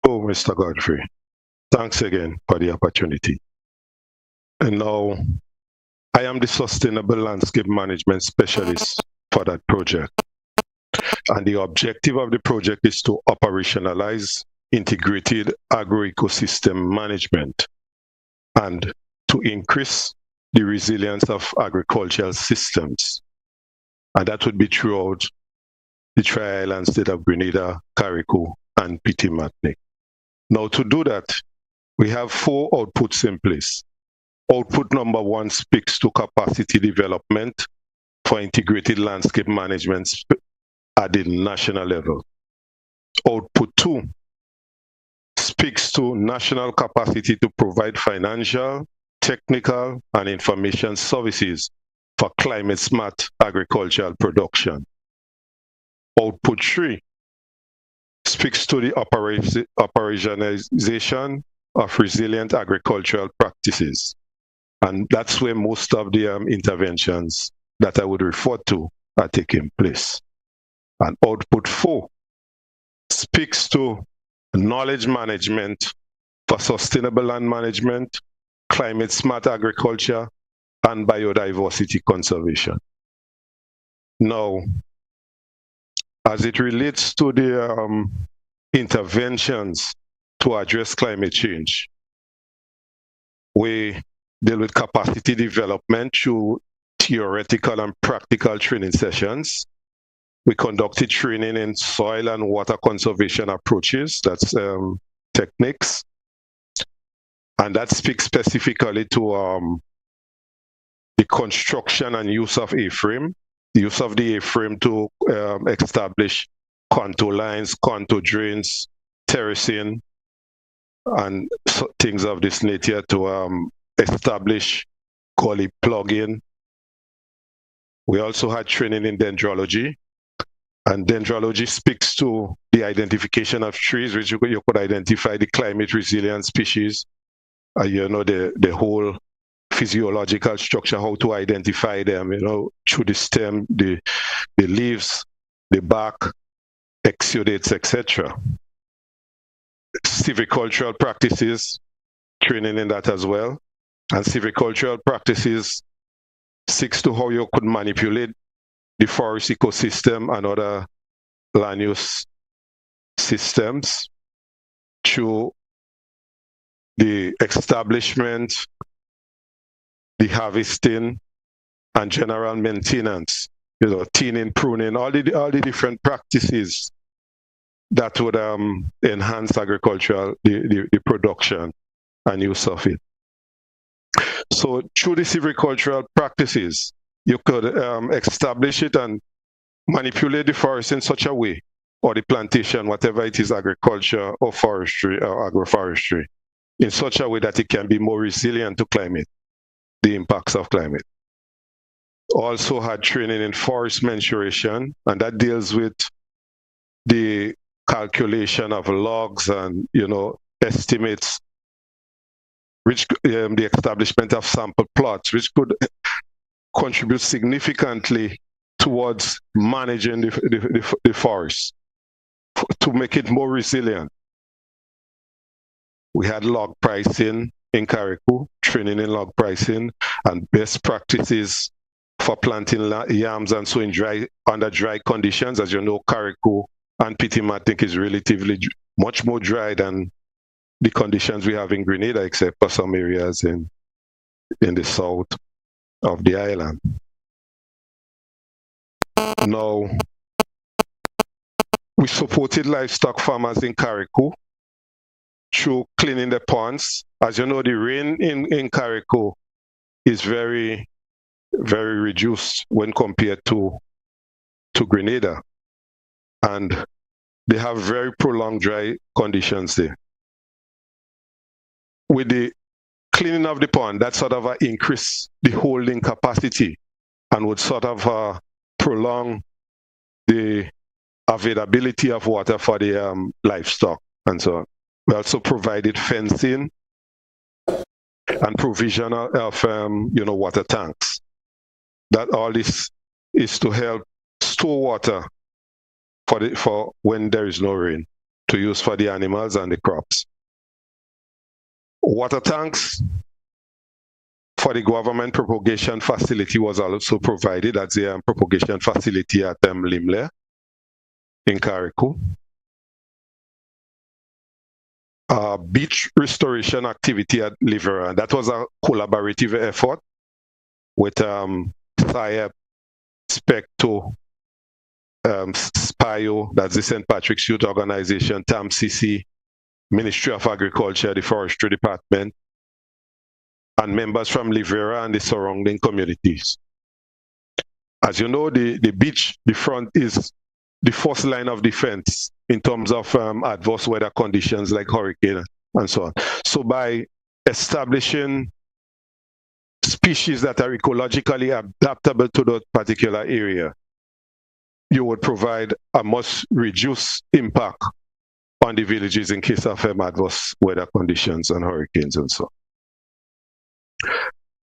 Oh, Mr. Godfrey, thanks again for the opportunity. And now, I am the Sustainable Landscape Management Specialist for that project. And the objective of the project is to operationalize integrated agro-ecosystem management and to increase the resilience of agricultural systems. And that would be throughout the Tri-Island state of Grenada, Carriacou, and Petit Martinique. Now, to do that, we have 4 outputs in place. Output number 1 speaks to capacity development for integrated landscape management at the national level. Output 2 speaks to national capacity to provide financial, technical, and information services for climate-smart agricultural production. Output 3 speaks to the operationalization of resilient agricultural practices. And that's where most of the interventions that I would refer to are taking place. And output 4 speaks to knowledge management for sustainable land management, climate smart agriculture, and biodiversity conservation. Now, as it relates to the interventions to address climate change, we deal with capacity development through theoretical and practical training sessions. We conducted training in soil and water conservation approaches, that's techniques. And that speaks specifically to the construction and use of A-frame, the use of the A-frame to establish contour lines, contour drains, terracing, and things of this nature to establish gully plugging. We also had training in dendrology, and dendrology speaks to the identification of trees, which you could identify the climate resilient species, you know, the whole physiological structure, how to identify them, you know, through the stem, the leaves, the bark, exudates, etc. Silvicultural practices, training in that as well. And silvicultural practices seeks to how you could manipulate the forest ecosystem and other land use systems through the establishment, the harvesting, and general maintenance, you know, thinning, pruning, all the different practices that would enhance agricultural, the production and use of it. So through the silvicultural practices, you could establish it and manipulate the forest in such a way, or the plantation, whatever it is, agriculture or forestry or agroforestry, in such a way that it can be more resilient to climate, the impacts of climate. Also had training in forest mensuration, and that deals with the calculation of logs and, you know, estimates, which the establishment of sample plots, which could contribute significantly towards managing the forest to make it more resilient. We had log pricing in Carriacou, training in log pricing, and best practices for planting yams and so under dry conditions. As you know, Carriacou and Pitimatic is relatively much more dry than the conditions we have in Grenada, except for some areas in the south of the island. Now, we supported livestock farmers in Carriacou through cleaning the ponds. As you know, the rain in Carriacou is very, very reduced when compared to Grenada. And they have very prolonged dry conditions there. With the cleaning of the pond, that sort of increase the holding capacity and would sort of prolong the availability of water for the livestock and so on. We also provided fencing and provision of water tanks. That all this is to help store water for when there is no rain, to use for the animals and the crops. Water tanks for the government propagation facility was also provided at the propagation facility at Limle in Carriacou. Beach restoration activity at Livera. That was a collaborative effort with SIAP, SPECTO, SPIO, that's the St. Patrick's Youth Organization, TAMCC, Ministry of Agriculture, the Forestry Department, and members from Livera and the surrounding communities. As you know, the beach, the front is the first line of defense in terms of adverse weather conditions like hurricane and so on. So by establishing species that are ecologically adaptable to that particular area, you would provide a much reduced impact on the villages in case of adverse weather conditions and hurricanes and so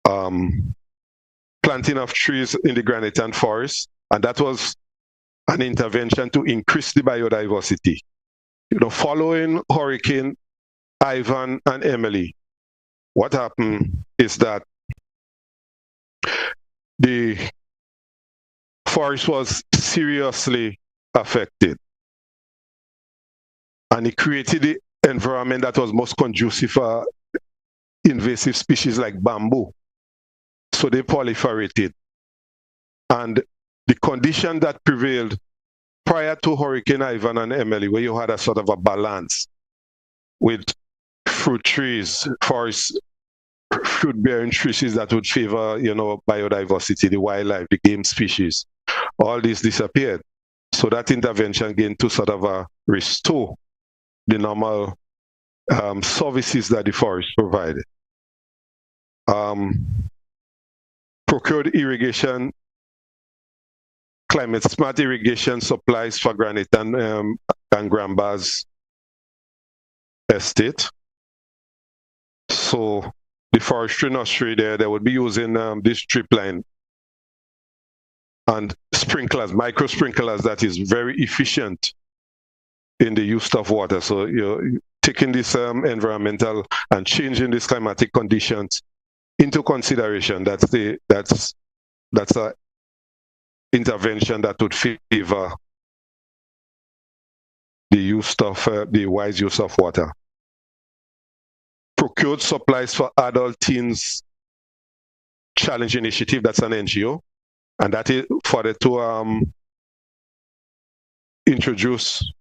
on. Planting of trees in the granitan forest, and that was an intervention to increase the biodiversity. Following Hurricane Ivan and Emily, what happened is that the forest was seriously affected, and it created the environment that was most conducive for invasive species like bamboo. So they proliferated, and the condition that prevailed prior to Hurricane Ivan and Emily, where you had a sort of a balance with fruit trees, forest, fruit-bearing trees that would favor, biodiversity, the wildlife, the game species, all this disappeared. So that intervention began to sort of restore the normal services that the forest provided. Procured irrigation, climate smart irrigation supplies for Granite and Gramba's estate. So the forestry nursery there, they would be using this drip line and sprinklers, micro sprinklers that is very efficient in the use of water. So you're taking this environmental and changing these climatic conditions into consideration. That's a intervention that would favor the wise use of water. Procured supplies for Adult Teens Challenge Initiative, that's an NGO, and that is for it to introduce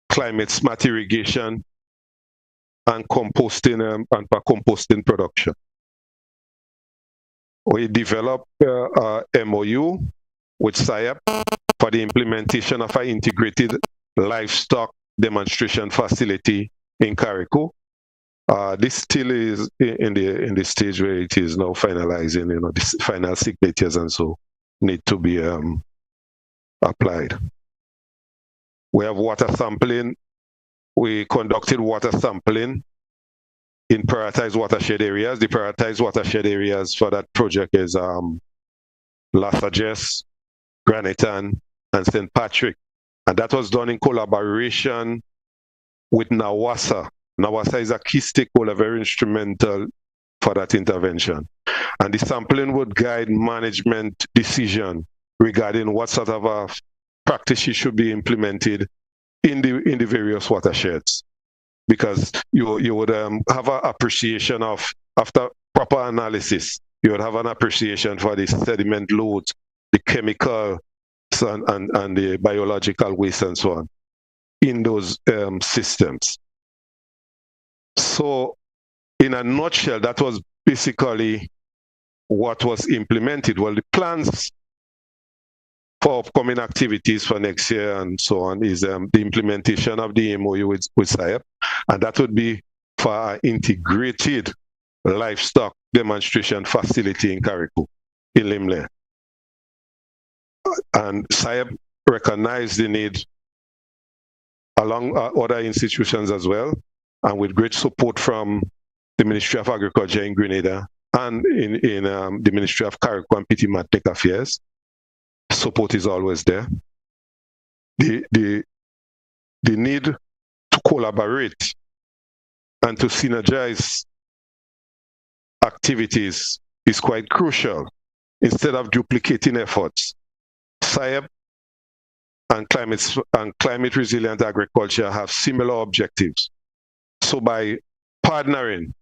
climate smart irrigation and composting and composting production. We developed a MOU with SIAP for the implementation of an integrated livestock demonstration facility in Carrico. This still is in the stage where it is now finalizing, the final signatures and so need to be applied. We have water sampling. We conducted water sampling in prioritized watershed areas. The prioritized watershed areas for that project is La Sagesse, Granitan, and St. Patrick. And that was done in collaboration with NAWASA. NAWASA is a key stakeholder, very instrumental for that intervention. And the sampling would guide management decision regarding what sort of practices should be implemented in the various watersheds. Because you would have an appreciation of, after proper analysis, you would have an appreciation for the sediment loads, the chemical and the biological waste and so on in those systems. So in a nutshell, that was basically what was implemented. Well, the plans for upcoming activities for next year and so on is the implementation of the MOU with SIAP, and that would be for an integrated livestock demonstration facility in Carrico, in Limle. And SIAP recognized the need along other institutions as well, and with great support from the Ministry of Agriculture in Grenada and in the Ministry of Carrico and Petit Matnik Affairs. Support is always there. The need to collaborate and to synergize activities is quite crucial. Instead of duplicating efforts, SIAP and climate resilient agriculture have similar objectives. So by partnering,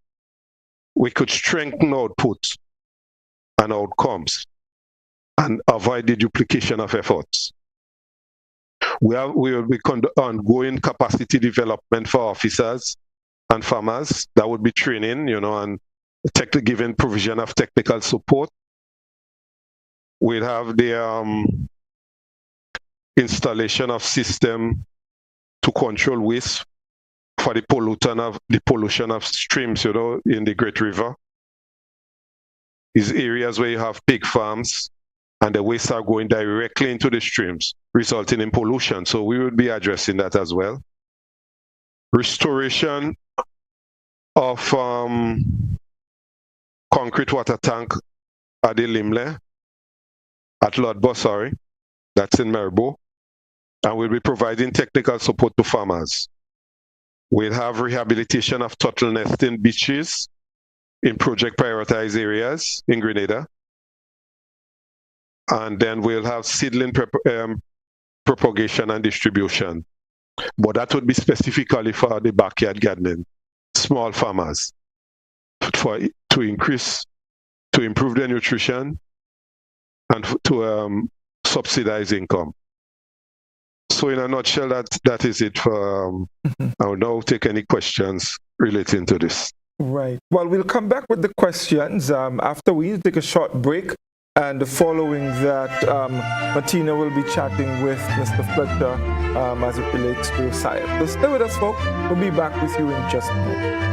we could strengthen output and outcomes and avoid the duplication of efforts. We will be ongoing capacity development for officers and farmers. That would be training, and given provision of technical support. We'll have the installation of system to control waste for the pollution of streams, in the Great River. Is areas where you have pig farms and the waste are going directly into the streams, resulting in pollution. So we would be addressing that as well. Restoration of concrete water tank at the Limle, at Lodbo, sorry, that's in Maribo. And we'll be providing technical support to farmers. We'll have rehabilitation of turtle nesting beaches in project prioritized areas in Grenada. And then we'll have seedling propagation and distribution. But that would be specifically for the backyard gardening, small farmers, to improve their nutrition and to subsidize income. So in a nutshell, that is it for, I will now take any questions relating to this. Right. Well, we'll come back with the questions after we take a short break. And following that, Martina will be chatting with Mr. Fletcher as it relates to science. So stay with us, folks. We'll be back with you in just a moment.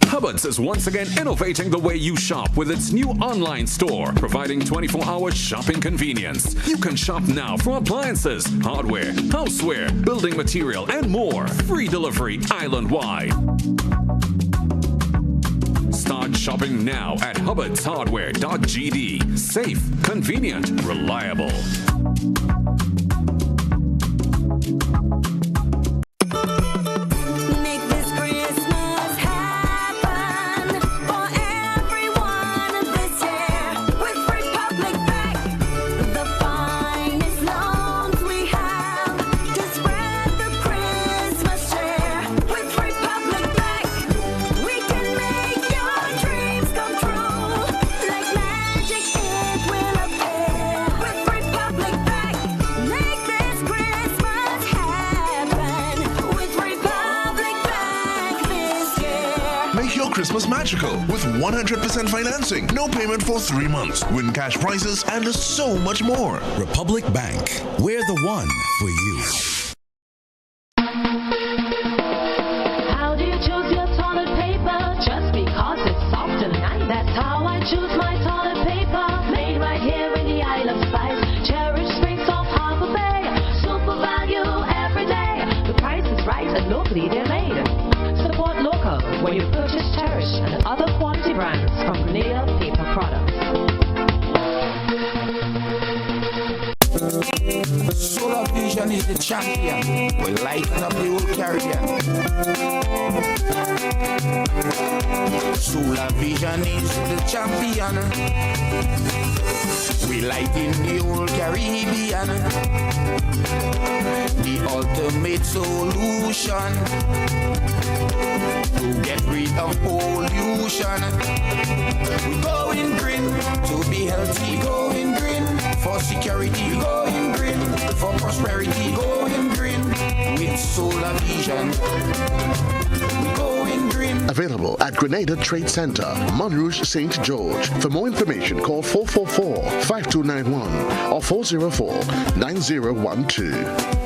Hubbard's is once again innovating the way you shop with its new online store, providing 24-hour shopping convenience. You can shop now for appliances, hardware, houseware, building material, and more. Free delivery island-wide. Start shopping now at hubbardshardware.gd. Safe, convenient, reliable. Christmas magical with 100% financing, no payment for 3 months, win cash prizes, and so much more. Republic Bank, we're the one for you. How do you choose your toilet paper? Just because it's soft and light. That's how I choose my toilet paper. Made right here in the Isle of Spice. Cherish Springs off Harbor Bay. Super value every day. The price is right and locally they're made. Support local when you purchase Cherish and other quality brands from Grenada Paper Products. Solar Vision is the champion. We lighten up the old Caribbean. Solar Vision is the champion. We lighten the old Caribbean. The ultimate solution to get rid of pollution. We going green to be healthy, going green for security, going green for prosperity, going green with Solar Vision. We going green. Available at Grenada Trade Center, Montrouge, St. George. For more information, call 444-5291 or 404-9012.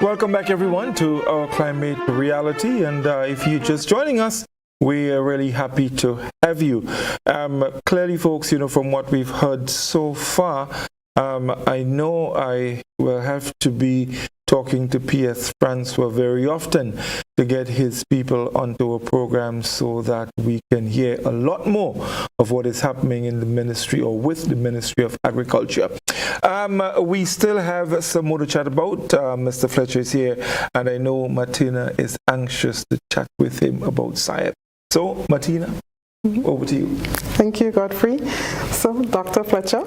Welcome back, everyone, to our Climate Reality. And if you're just joining us, we are really happy to have you. Clearly, folks, from what we've heard so far, I know I will have to be talking to P.S. Francois very often to get his people onto a program so that we can hear a lot more of what is happening in the ministry or with the Ministry of Agriculture. We still have some more to chat about. Mr. Fletcher is here, and I know Martina is anxious to chat with him about SIAP. So, Martina, over to you. Thank you, Godfrey. So, Dr. Fletcher,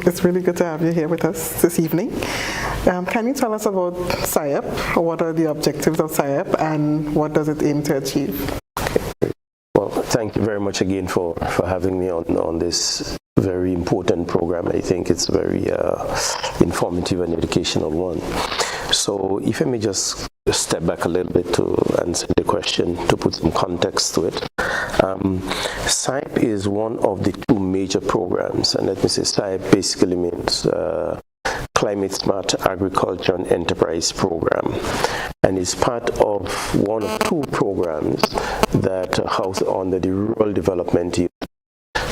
it's really good to have you here with us this evening. Can you tell us about SIAP? What are the objectives of SIAP and what does it aim to achieve? Well, thank you very much again for having me on this very important program. I think it's very informative and educational one. So if I may just step back a little bit to answer the question, to put some context to it. SIAP is one of the two major programs, and let me say SIAP basically means Climate Smart Agriculture and Enterprise Program, and is part of one of two programs that are housed under the Rural Development Unit.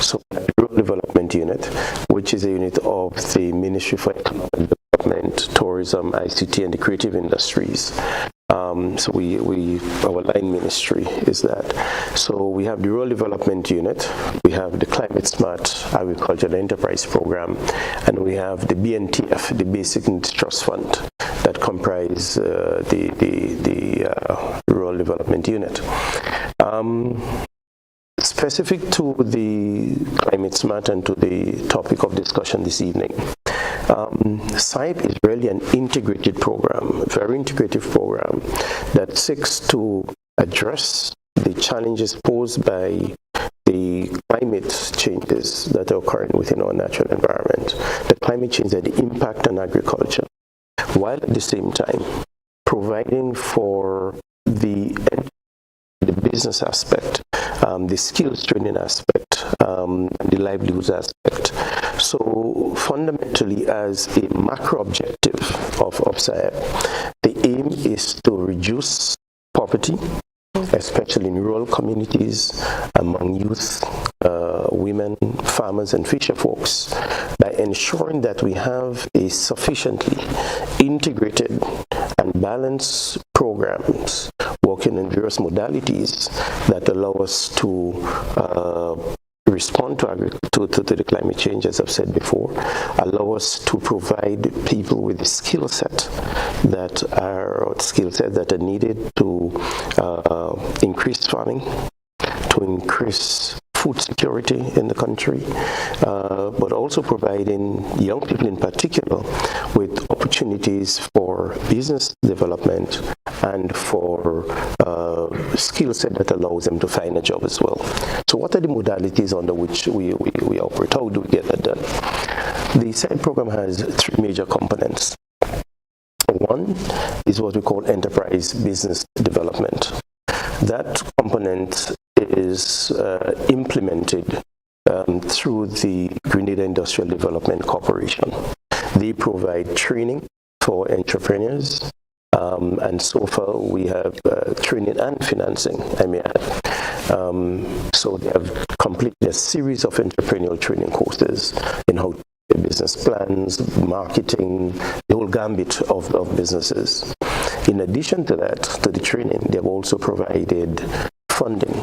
So the Rural Development Unit, which is a unit of the Ministry for Economic Development, Tourism, ICT, and the Creative Industries. So our line ministry is that. So we have the Rural Development Unit, we have the Climate Smart Agriculture and Enterprise Program, and we have the BNTF, the Basic Needs Trust Fund, that comprise the Rural Development Unit. Specific to the Climate Smart and to the topic of discussion this evening, SIAP is really an integrated program, a very integrative program that seeks to address the challenges posed by the climate changes that are occurring within our natural environment, the climate change that impact on agriculture, while at the same time providing for the business aspect, the skills training aspect, and the livelihoods aspect. So fundamentally, as a macro objective of SIAP, the aim is to reduce poverty, especially in rural communities, among youth, women, farmers, and fisher folks, by ensuring that we have a sufficiently integrated and balanced programs working in various modalities that allow us to respond to the climate change, as I've said before, allow us to provide people with the skill set that are needed to increase farming, to increase food security in the country, but also providing young people in particular with opportunities for business development and for skill set that allows them to find a job as well. So what are the modalities under which we operate? How do we get that done? The SIAP program has three major components. One is what we call enterprise business development. That component is implemented through the Grenada Industrial Development Corporation. They provide training for entrepreneurs, and so far we have training and financing, I may add. So they have completed a series of entrepreneurial training courses in how to do business plans, marketing, the whole gambit of businesses. In addition to that, to the training, they have also provided funding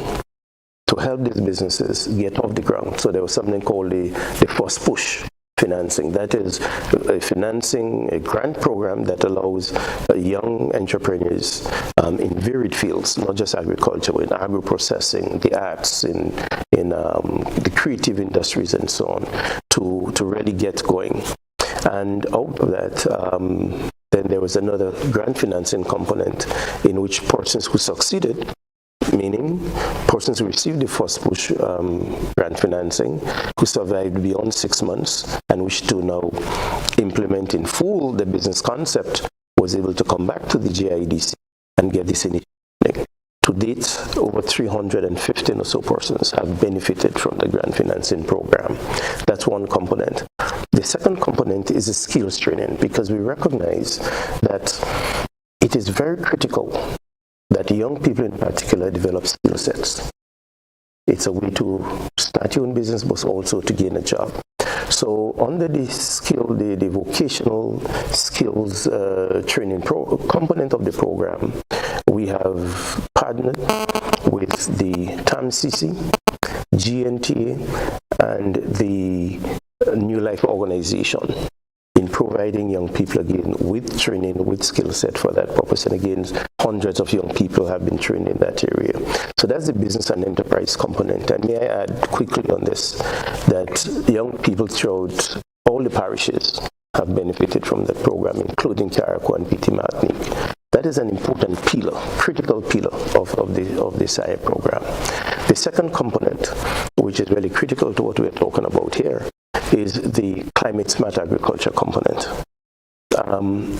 to help these businesses get off the ground. So there was something called the first push financing. That is a grant program that allows young entrepreneurs in varied fields, not just agriculture, but in agro-processing, the arts, in the creative industries and so on, to really get going. And out of that, then there was another grant financing component in which persons who succeeded, meaning persons who received the first push grant financing, who survived beyond 6 months and wish to now implement in full the business concept, was able to come back to the GIDC and get this initiative. To date, over 315 or so persons have benefited from the grant financing program. That's one component. The second component is the skills training, because we recognize that it is very critical that young people in particular develop skill sets. It's a way to start your own business, but also to gain a job. So under the vocational skills training component of the program, we have partnered with the TAMCC, GNTA, and the New Life Organization in providing young people again with training, with skill set for that purpose. And again, hundreds of young people have been trained in that area. So that's the business and enterprise component. And may I add quickly on this, that young people throughout all the parishes have benefited from that program, including Carriacou and PT Martinique. That is an important pillar, critical pillar of the SIA program. The second component, which is really critical to what we're talking about here, is the climate smart agriculture component.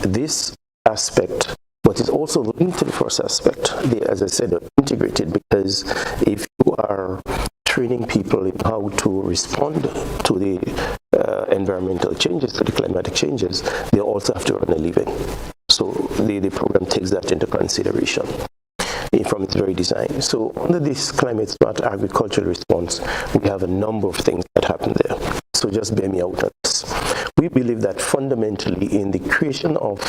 This aspect, but it's also linked to the first aspect. They, as I said, are integrated, because if you are training people in how to respond to the environmental changes, to the climatic changes, they also have to earn a living. So the program takes that into consideration from its very design. So under this climate smart agricultural response, we have a number of things that happen there. So just bear me out on this. We believe that fundamentally in the creation of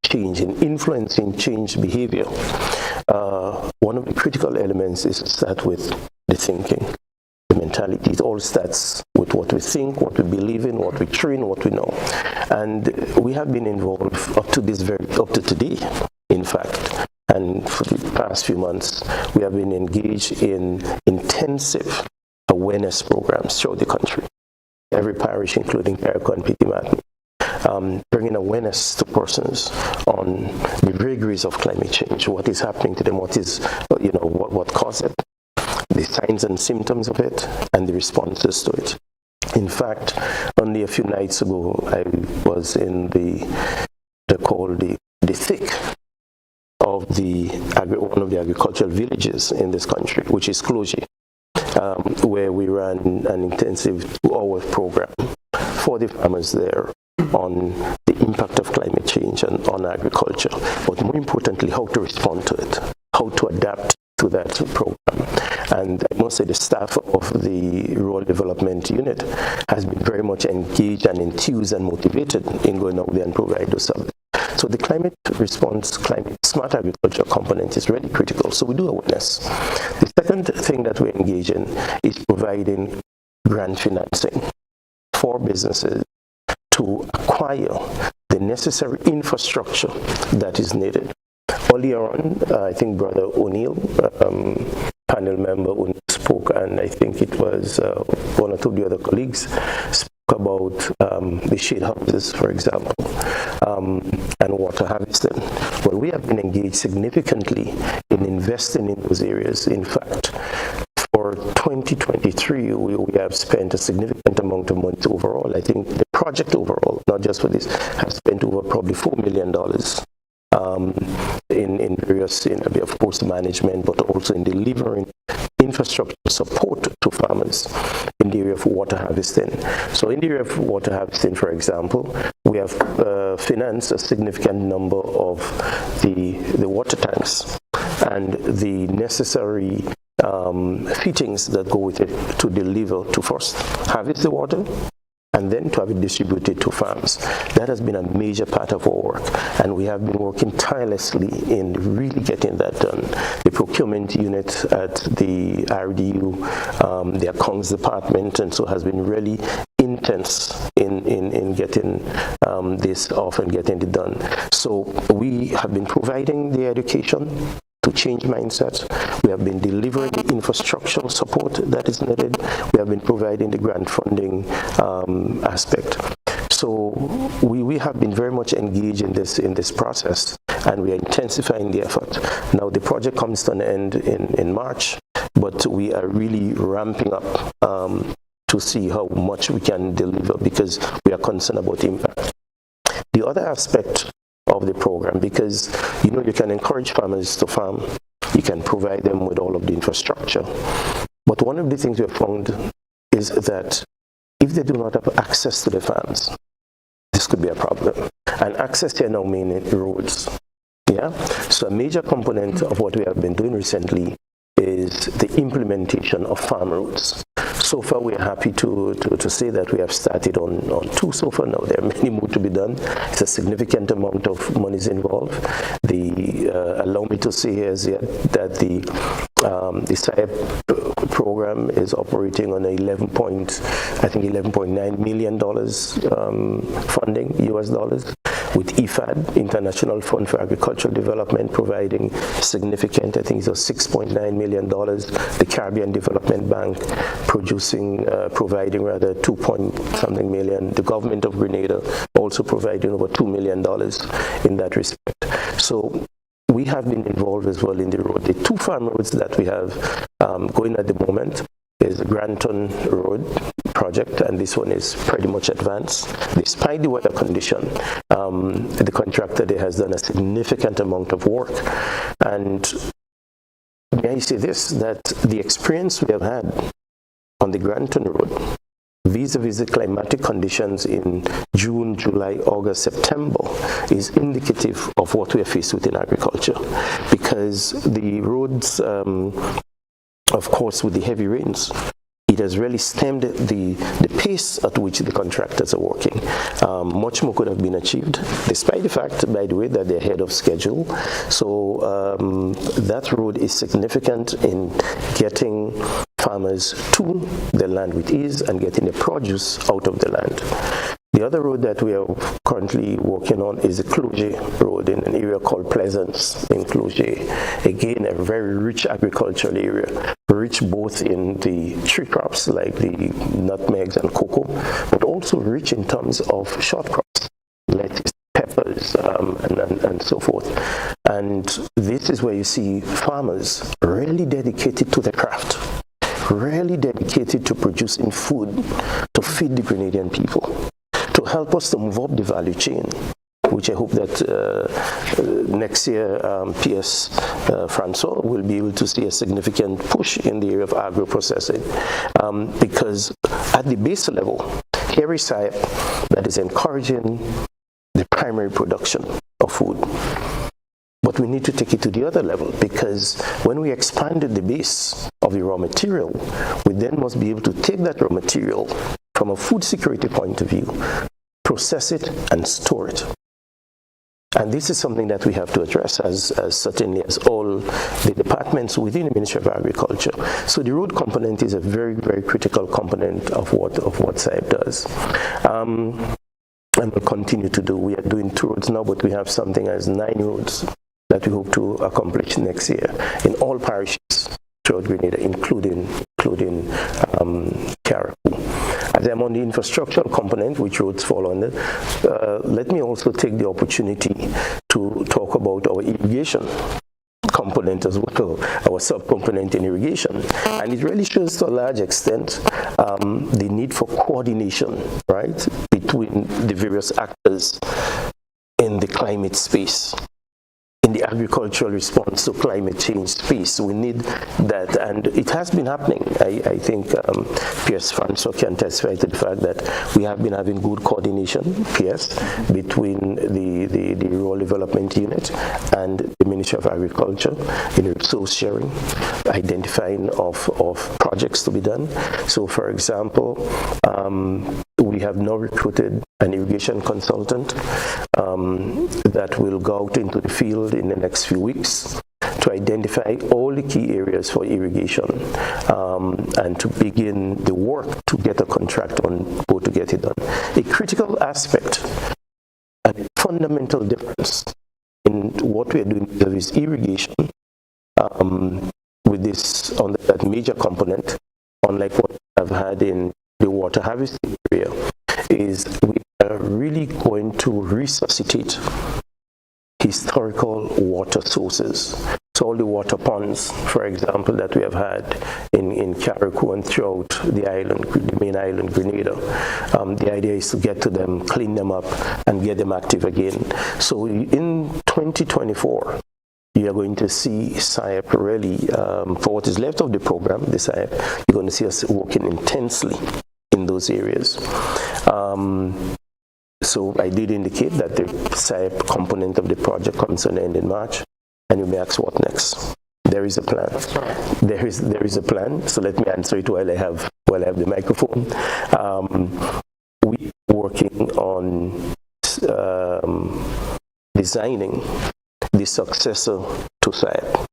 change, in influencing change behavior, one of the critical elements is to start with the thinking. The mentality. It all starts with what we think, what we believe in, what we train, what we know. And we have been involved up to today, in fact. And for the past few months, we have been engaged in intensive awareness programs throughout the country. Every parish, including Carriacou and PT Martinique, bringing awareness to persons on the vagaries of climate change, what is happening to them, what is, what caused it, the signs and symptoms of it, and the responses to it. In fact, only a few nights ago, I was in the thick of one of the agricultural villages in this country, which is Clogy, where we ran an intensive 2-hour program for the farmers there on the impact of climate change and on agriculture, but more importantly, how to respond to it, how to adapt to that program. And I must say the staff of the Rural Development Unit has been very much engaged and enthused and motivated in going out there and provide those services. So the climate response, climate smart agriculture component is really critical. So we do awareness. The second thing that we engage in is providing grant financing for businesses to acquire the necessary infrastructure that is needed. Earlier on, I think Brother O'Neill, panel member O'Neill spoke, and I think it was one or two of the other colleagues spoke about the shade houses, for example, and water harvesting. Well, we have been engaged significantly in investing in those areas. In fact, for 2023, we have spent a significant amount of money overall. I think the project overall, not just for this, has spent over probably $4 million. In various, of course, management, but also in delivering infrastructure support to farmers in the area of water harvesting. So in the area of water harvesting, for example, we have financed a significant number of the water tanks and the necessary fittings that go with it to deliver, to first harvest the water, and then to have it distributed to farms. That has been a major part of our work, and we have been working tirelessly in really getting that done. The procurement unit at the RDU, the accounts department, and so has been really intense in getting this off and getting it done. So we have been providing the education to change mindsets. We have been delivering the infrastructural support that is needed. We have been providing the grant funding aspect. So we have been very much engaged in this process, and we are intensifying the effort. Now the project comes to an end in March, but we are really ramping up to see how much we can deliver, because we are concerned about impact. The other aspect of the program, because you can encourage farmers to farm, you can provide them with all of the infrastructure, but one of the things we have found is that if they do not have access to the farms, this could be a problem. And access here now means roads. So a major component of what we have been doing recently is the implementation of farm roads. So far, we are happy to say that we have started on 2 so far now. There are many more to be done. It's a significant amount of money is involved. Allow me to say here that the SIA program is operating on a $11.9 million funding, US dollars, with IFAD, International Fund for Agricultural Development, providing significant, I think it's $6.9 million. The Caribbean Development Bank producing providing rather 2-point-something million. The government of Grenada also providing over $2 million in that respect. So we have been involved as well in the road. The 2 farm roads that we have going at the moment is the Granton Road project, and this one is pretty much advanced. Despite the weather condition, the contractor there has done a significant amount of work. And may I say this, that the experience we have had on the Granton Road vis-a-vis the climatic conditions in June, July, August, September is indicative of what we are faced with in agriculture, because the roads, of course, with the heavy rains, it has really stemmed the pace at which the contractors are working. Much more could have been achieved, despite the fact, by the way, that they're ahead of schedule. So that road is significant in getting farmers to the land with ease and getting the produce out of the land. The other road that we are currently working on is the Cloget Road in an area called Pleasance in Cloget. Again, a very rich agricultural area, rich both in the tree crops like the nutmegs and cocoa, but also rich in terms of short crops, lettuce, peppers, and so forth. And this is where you see farmers really dedicated to the craft, really dedicated to producing food to feed the Grenadian people, to help us to move up the value chain, which I hope that next year PS Francois will be able to see a significant push in the area of agro-processing, because at the base level, here is SIAP that is encouraging the primary production of food. But we need to take it to the other level, because when we expanded the base of the raw material, we then must be able to take that raw material from a food security point of view, process it and store it. And this is something that we have to address, as certainly as all the departments within the Ministry of Agriculture. So the road component is a very, very critical component of what SIAP does. And we'll continue to do. We are doing 2 roads now, but we have something as 9 roads that we hope to accomplish next year in all parishes throughout Grenada, including Carriacou. As I'm on the infrastructural component, which roads fall under, let me also take the opportunity to talk about our irrigation component as well, our sub-component in irrigation. And it really shows to a large extent the need for coordination, right, between the various actors in the climate space, in the agricultural response to climate change space. We need that, and it has been happening. I think PS Francois can testify to the fact that we have been having good coordination, PS, between the Rural Development Unit and the Ministry of Agriculture in resource sharing, identifying of projects to be done. So, for example, we have now recruited an irrigation consultant that will go out into the field in the next few weeks to identify all the key areas for irrigation and to begin the work to get a contract on board to get it done. A critical aspect and a fundamental difference in what we are doing is irrigation with this on that major component, unlike what we have had in the water harvesting area, is we are really going to resuscitate historical water sources. So all the water ponds, for example, that we have had in Carriacou and throughout the island, the main island, Grenada, the idea is to get to them, clean them up, and get them active again. So in 2024, you are going to see SIAP really, for what is left of the program, the SIAP, you're going to see us working intensely in those areas. So I did indicate that the SIAP component of the project comes to an end in March, and you may ask what next. There is a plan. There is a plan. So let me answer it while I have the microphone. We are working on designing the successor to SIAP.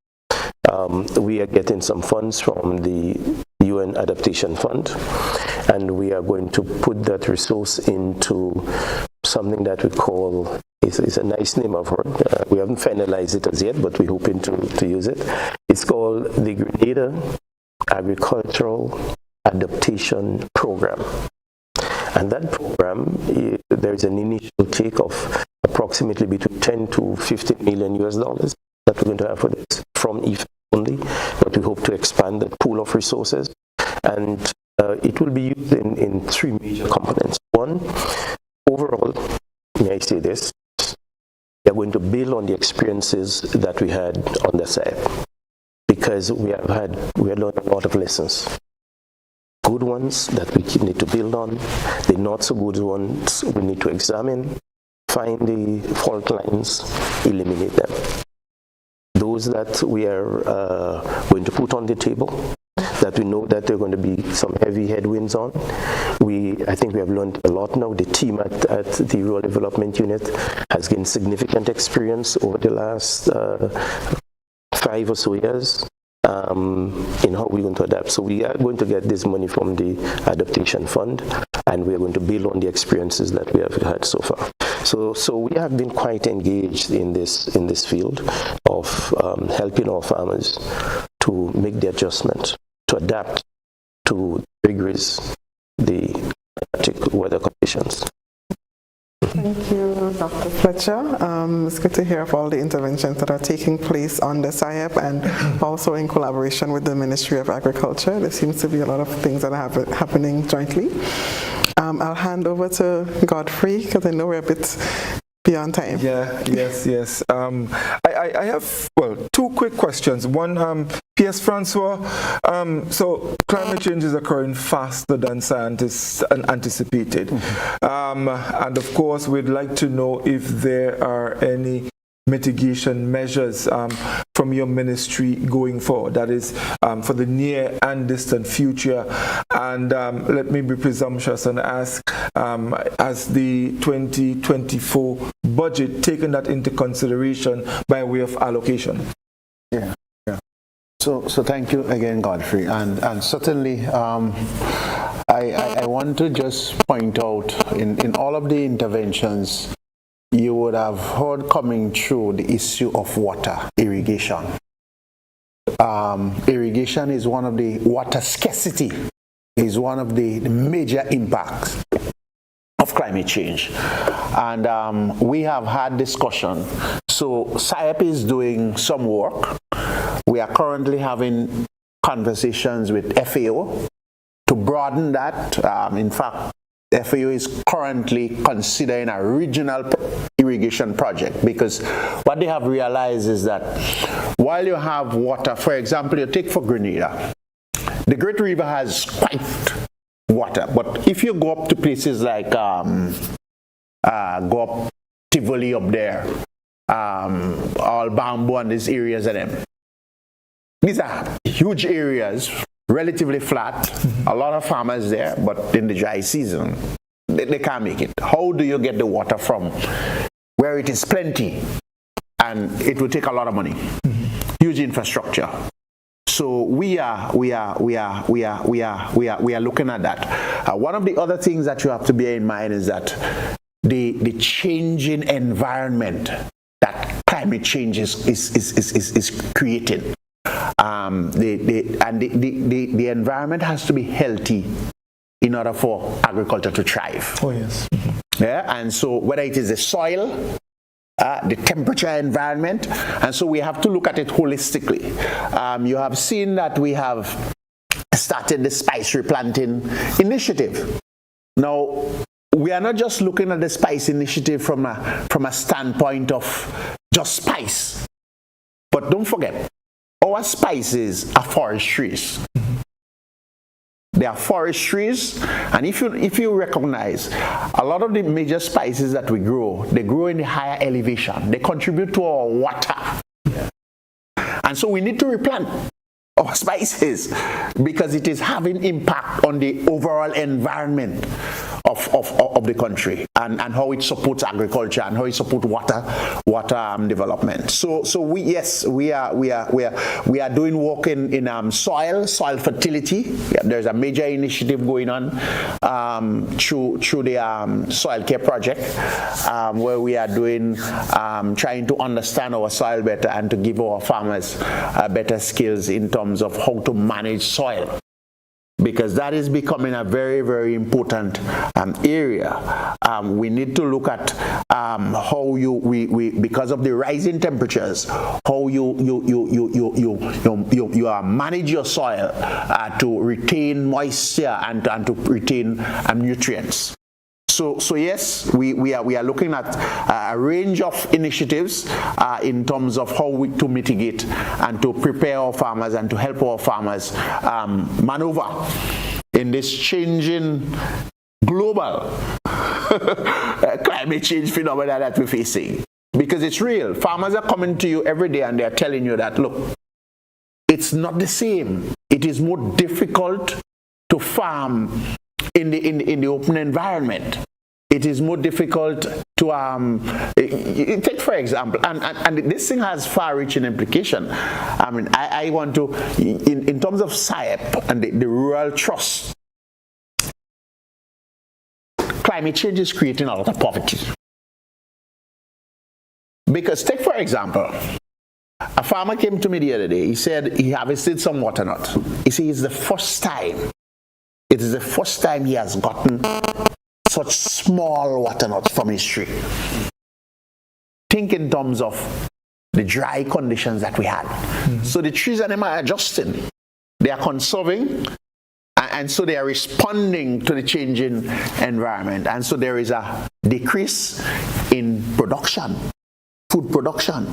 We are getting some funds from the UN Adaptation Fund, and we are going to put that resource into something that we call, it's a nice name I've heard, we haven't finalized it as yet, but we're hoping to use it. It's called the Grenada Agricultural adaptation program. And that program, there is an initial take of approximately between 10 to 15 million US dollars that we're going to have for this from IFA only, but we hope to expand that pool of resources. And it will be used in three major components. One, overall, may I say this, we are going to build on the experiences that we had on the side, because we had learned a lot of lessons. Good ones that we need to build on, the not so good ones we need to examine, find the fault lines, eliminate them. Those that we are going to put on the table, that we know that there are going to be some heavy headwinds on. I think we have learned a lot now. The team at the Rural Development Unit has gained significant experience over the last 5 or so years in how we're going to adapt. So we are going to get this money from the Adaptation Fund, and we are going to build on the experiences that we have had so far. So we have been quite engaged in this field of helping our farmers to make the adjustment, to adapt to rigorous the weather conditions. Thank you, Dr. Fletcher. It's good to hear of all the interventions that are taking place on the SIAP and also in collaboration with the Ministry of Agriculture. There seems to be a lot of things that are happening jointly. I'll hand over to Godfrey because I know we're a bit beyond time. Yes. I have, two quick questions. One, P.S. Francois, so climate change is occurring faster than scientists anticipated. And of course, we'd like to know if there are any mitigation measures from your ministry going forward, that is for the near and distant future. And let me be presumptuous and ask, has the 2024 budget taken that into consideration by way of allocation? Yeah. So thank you again, Godfrey, and certainly I want to just point out in all of the interventions you would have heard coming through the issue of water, irrigation. Irrigation is one of the water scarcity, is one of the major impacts of climate change. And we have had discussion. So SIAP is doing some work. We are currently having conversations with FAO to broaden that. In fact, FAO is currently considering a regional irrigation project, because what they have realized is that while you have water, for example, you take for Grenada, the Great River has quite water, but if you go up to places like go up Tivoli up there, all Bamboo and these areas of them, these are huge areas, relatively flat, a lot of farmers there, but in the dry season, they can't make it. How do you get the water from where it is plenty? And it will take a lot of money, huge infrastructure. So we are looking at that. One of the other things that you have to bear in mind is that the changing environment that climate change is creating. The environment has to be healthy in order for agriculture to thrive. Oh yes. Yeah, and so whether it is the soil, the temperature environment, and so we have to look at it holistically. You have seen that we have started the spice replanting initiative. Now, we are not just looking at the spice initiative from a standpoint of just spice, but don't forget, our spices are forest trees. They are forest trees, and if you recognize, a lot of the major spices that we grow, they grow in the higher elevation. They contribute to our water. And so we need to replant our spices because it is having impact on the overall environment of the country and how it supports agriculture and how it supports water development. So we are doing work in soil fertility. There's a major initiative going on through the soil care project where we are doing trying to understand our soil better and to give our farmers better skills in terms of how to manage soil. because that is becoming a very, very important area. We need to look at how because of the rising temperatures, how you manage your soil to retain moisture and to retain nutrients. So yes, we are looking at a range of initiatives in terms of how to mitigate and to prepare our farmers and to help our farmers maneuver in this changing global climate change phenomena that we're facing. Because it's real. Farmers are coming to you every day and they're telling you that, look, it's not the same. It is more difficult to farm in the open environment. It is more difficult to take, for example, and this thing has far-reaching implication. I mean, I want to, in terms of SIEP and the rural trust, climate change is creating a lot of poverty. Because take, for example, a farmer came to me the other day. He said he harvested some butternut. He said it's the first time. It is the first time he has gotten such small butternuts from his tree. Think in terms of the dry conditions that we had. So the trees and them are adjusting. They are conserving, and so they are responding to the changing environment. And so there is a decrease in production, food production.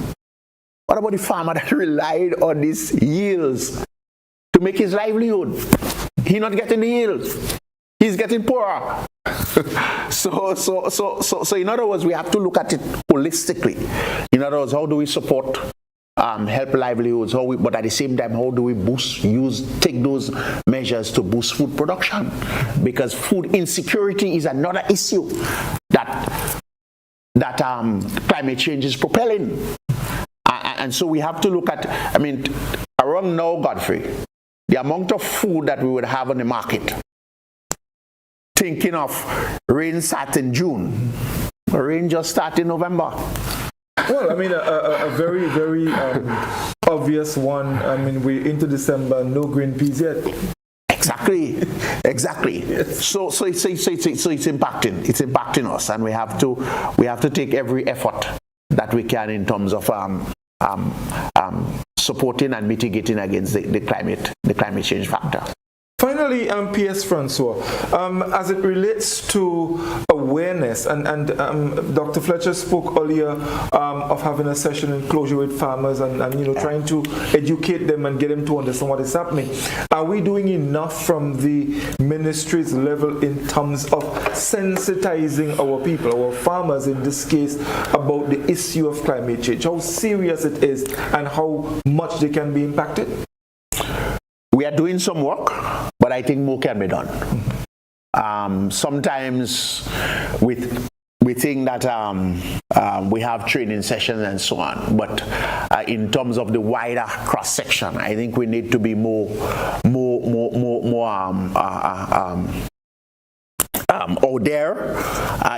What about the farmer that relied on these yields to make his livelihood? He's not getting the yields. He's getting poorer. So in other words, we have to look at it holistically. In other words, how do we support help livelihoods, but at the same time, how do we take those measures to boost food production? Because food insecurity is another issue that climate change is propelling. And so we have to look at, I mean, around now, Godfrey, the amount of food that we would have on the market, thinking of rain start in June, rain just start in November. Well, I mean, a very, very obvious one. I mean, we're into December, no green peas yet. Exactly. Yes. So it's impacting. It's impacting us, and we have to take every effort that we can in terms of supporting and mitigating against the climate change factor. Finally, P.S. Francois, as it relates to awareness, and Dr. Fletcher spoke earlier of having a session in closure with farmers and trying to educate them and get them to understand what is happening. Are we doing enough from the ministry's level in terms of sensitizing our people, our farmers in this case, about the issue of climate change, how serious it is and how much they can be impacted? We are doing some work, but I think more can be done. Sometimes we think that we have training sessions and so on, but in terms of the wider cross section, I think we need to be more out there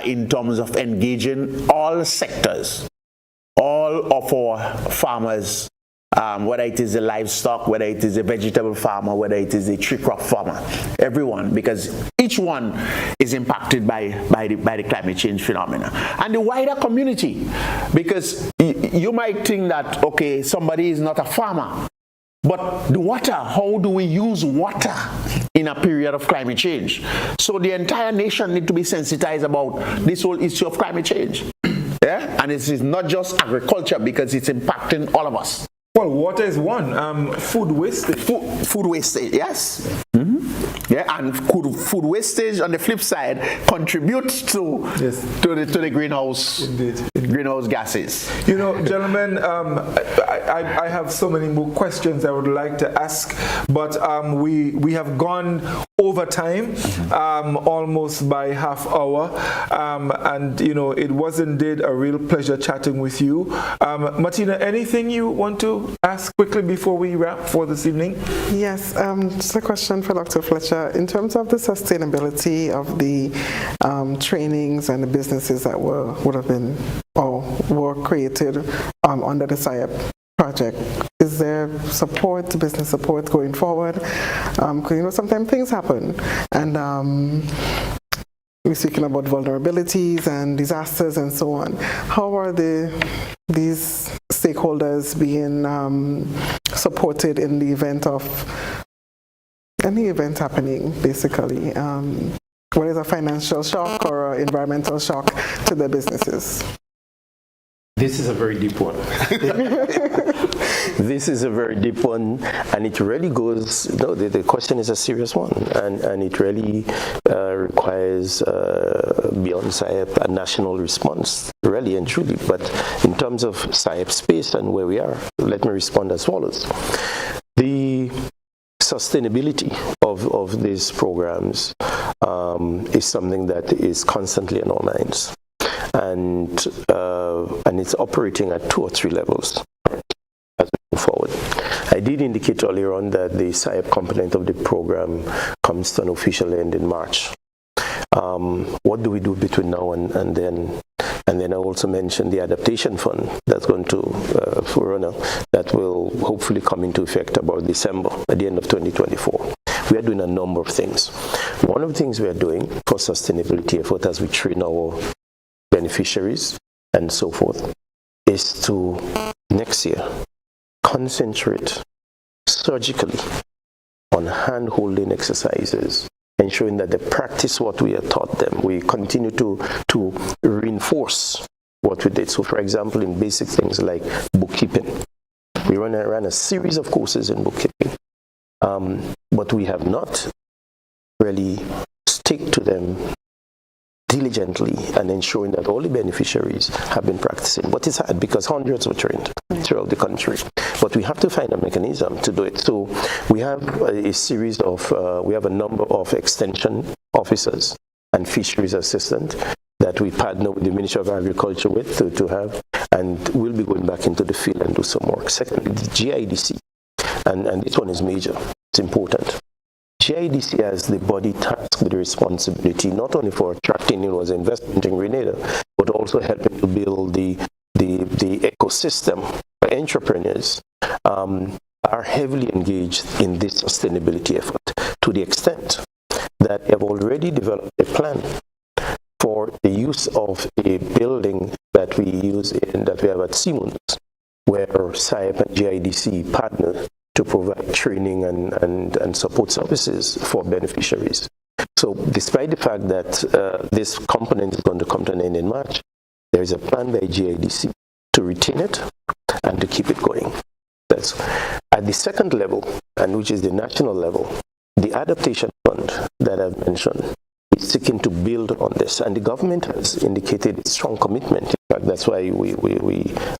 in terms of engaging all sectors, all of our farmers. Whether it is a livestock, whether it is a vegetable farmer, whether it is a tree crop farmer, everyone, because each one is impacted by the climate change phenomena. And the wider community, because you might think that, okay, somebody is not a farmer, but the water, how do we use water in a period of climate change? So the entire nation needs to be sensitized about this whole issue of climate change. Yeah? And it is not just agriculture, because it's impacting all of us. Well, water is one. Food wastage. Food wastage, yes. Mm-hmm. Yeah, and food wastage on the flip side contributes to the greenhouse gases. You know, gentlemen, I have so many more questions I would like to ask, but we have gone over time, almost by half hour, and it was indeed a real pleasure chatting with you. Martina, anything you want to ask quickly before we wrap for this evening? Yes, just a question for Dr. Fletcher. In terms of the sustainability of the trainings and the businesses that would have been or were created under the SIEP project, is there support, business support going forward? Because sometimes things happen, and we're speaking about vulnerabilities and disasters and so on. How are these stakeholders being supported in the event of any event happening, basically? Whether it's a financial shock or an environmental shock to their businesses? This is a very deep one. This is a very deep one, and it really goes, the question is a serious one, and it really requires, beyond SIEP, a national response, really and truly. But in terms of SIEP space and where we are, let me respond as follows. The sustainability of these programs is something that is constantly in our minds. And it's operating at 2 or 3 levels as we move forward. I did indicate earlier on that the SIEP component of the program comes to an official end in March. What do we do between now and then? And then I also mentioned the adaptation fund that's going to forerunner that will hopefully come into effect about December, at the end of 2024. We are doing a number of things. One of the things we are doing for sustainability effort as we train our beneficiaries and so forth is to, next year, concentrate surgically on hand-holding exercises, ensuring that they practice what we have taught them. We continue to reinforce what we did. So, for example, in basic things like bookkeeping, we ran a series of courses in bookkeeping, but we have not really stick to them diligently and ensuring that all the beneficiaries have been practicing. But it's hard because hundreds were trained throughout the country. But we have to find a mechanism to do it. So we have a series of, we have a number of extension officers and fisheries assistants that we partner with the Ministry of Agriculture with to have, and we'll be going back into the field and do some work. Secondly, the GIDC, and this one is major, it's important. GIDC has the body tasked with the responsibility not only for attracting investment in Grenada, but also helping to build the ecosystem. Entrepreneurs are heavily engaged in this sustainability effort to the extent that they have already developed a plan for the use of a building that we have at Siemens, where SIEP and GIDC partner to provide training and support services for beneficiaries. So despite the fact that this component is going to come to an end in March, there is a plan by GIDC to retain it and to keep it going. That's at the second level, and which is the national level, the adaptation fund that I've mentioned is seeking to build on this, and the government has indicated its strong commitment. In fact, that's why we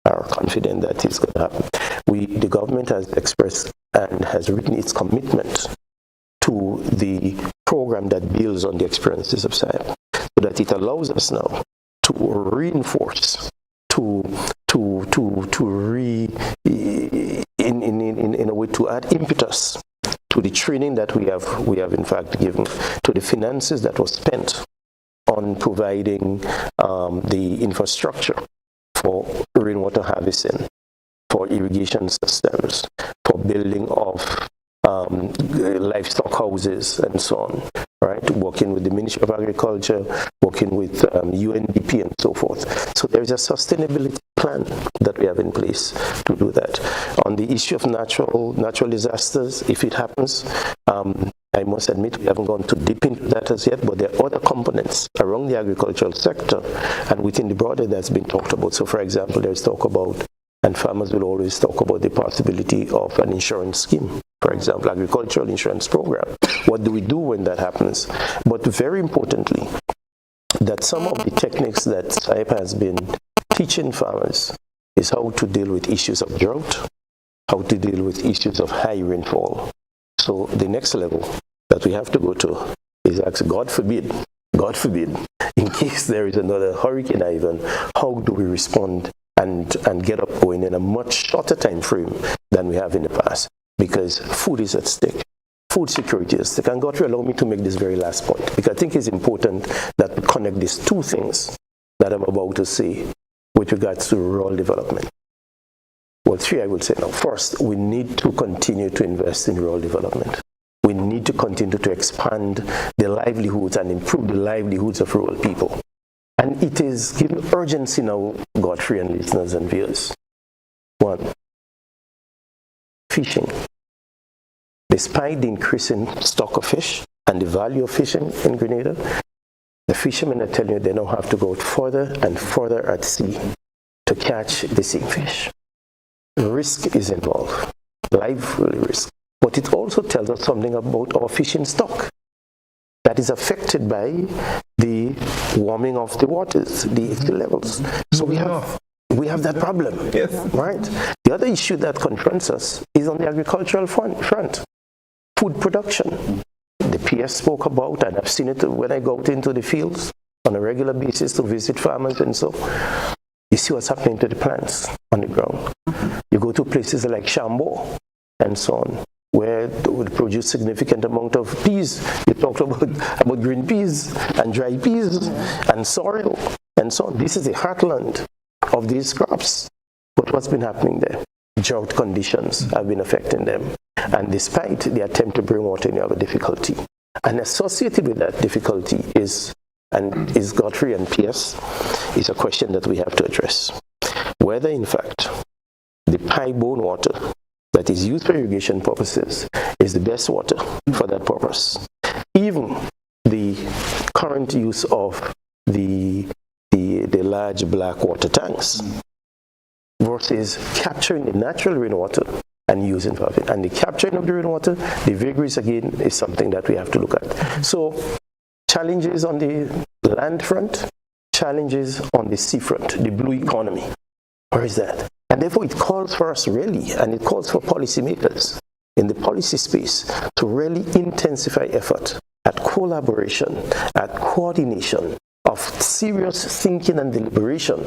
are confident that it's going to happen. The government has expressed and has written its commitment to the program that builds on the experiences of SIEP, so that it allows us now to reinforce, in a way to add impetus to the training that we have in fact given, to the finances that was spent on providing the infrastructure for rainwater harvesting, for irrigation systems, for building of livestock houses and so on, right? Working with the Ministry of Agriculture, working with UNDP and so forth. So there is a sustainability plan that we have in place to do that. On the issue of natural disasters, if it happens, I must admit we haven't gone too deep into that as yet, but there are other components around the agricultural sector and within the broader that's been talked about. So for example, there's talk about, and farmers will always talk about the possibility of an insurance scheme, for example, agricultural insurance program. What do we do when that happens? But very importantly, that some of the techniques that SIEP has been teaching farmers is how to deal with issues of drought, how to deal with issues of high rainfall. So the next level that we have to go to is actually, God forbid, in case there is another Hurricane Ivan, how do we respond and get up going in a much shorter time frame than we have in the past? Because food is at stake. Food security is at stake. And Godfrey, allow me to make this very last point, because I think it's important that we connect these two things that I'm about to say with regards to rural development. Well, three I would say now. First, we need to continue to invest in rural development. We need to continue to expand the livelihoods and improve the livelihoods of rural people. And it is given urgency now, Godfrey and listeners and viewers. One, fishing. Despite the increasing stock of fish and the value of fishing in Grenada, the fishermen are telling you they now have to go further and further at sea to catch the same fish. Risk is involved, lively risk. But it also tells us something about our fishing stock that is affected by the warming of the waters, the sea levels. So we have that problem, right? The other issue that confronts us is on the agricultural front, food production. The PS spoke about, and I've seen it when I go out into the fields on a regular basis to visit farmers and so. You see what's happening to the plants on the ground. You go to places like Chambord and so on, where they would produce significant amount of peas. You talked about green peas and dry peas and sorrel and so on. This is the heartland of these crops. But what's been happening there? Drought conditions have been affecting them. And despite the attempt to bring water in, you have a difficulty. And associated with that difficulty is Godfrey and PS, is a question that we have to address. Whether, in fact, the pipe-borne water that is used for irrigation purposes is the best water for that purpose. Even the current use of the large black water tanks versus capturing the natural rainwater and using for it. And the capturing of the rainwater, the vagaries again, is something that we have to look at. So challenges on the land front, challenges on the sea front, the blue economy. Where is that? And therefore it calls for us really, and it calls for policymakers in the policy space to really intensify effort at collaboration, at coordination of serious thinking and deliberation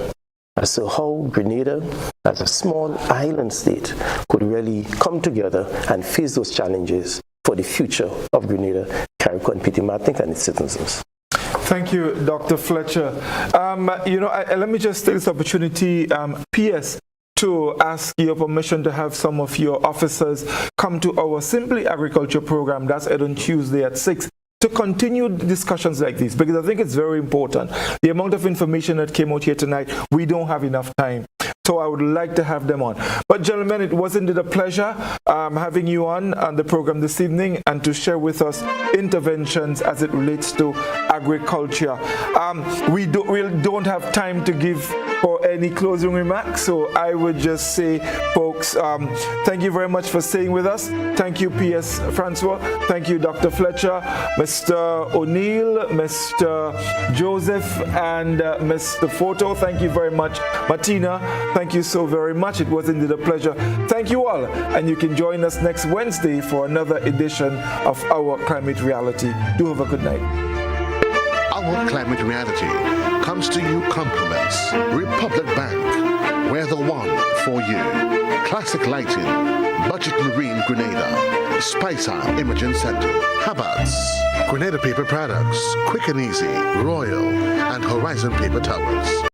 as to how Grenada, as a small island state, could really come together and face those challenges for the future of Grenada, Carriacou, Petite Martinique, and its citizens. Thank you, Dr. Fletcher. Let me just take this opportunity, PS, to ask your permission to have some of your officers come to our Simply Agriculture program that's on Tuesday at 6 to continue discussions like this, because I think it's very important. The amount of information that came out here tonight, we don't have enough time. So I would like to have them on. But gentlemen, it was indeed a pleasure having you on the program this evening and to share with us interventions as it relates to agriculture. We don't have time to give for any closing remarks, so I would just say, folks, thank you very much for staying with us. Thank you, P.S. Francois. Thank you, Dr. Fletcher, Mr. O'Neill, Mr. Joseph, and Mr. Foto. Thank you very much, Martina. Thank you so very much. It was indeed a pleasure. Thank you all, and you can join us next Wednesday for another edition of Our Climate Reality. Do have a good night. Our Climate Reality comes to you compliments Republic Bank, we're the one for you. Classic Lighting, Budget Marine Grenada, Spice Isle Imaging Center, Habats, Grenada Paper Products, Quick and Easy, Royal, and Horizon Paper Towels.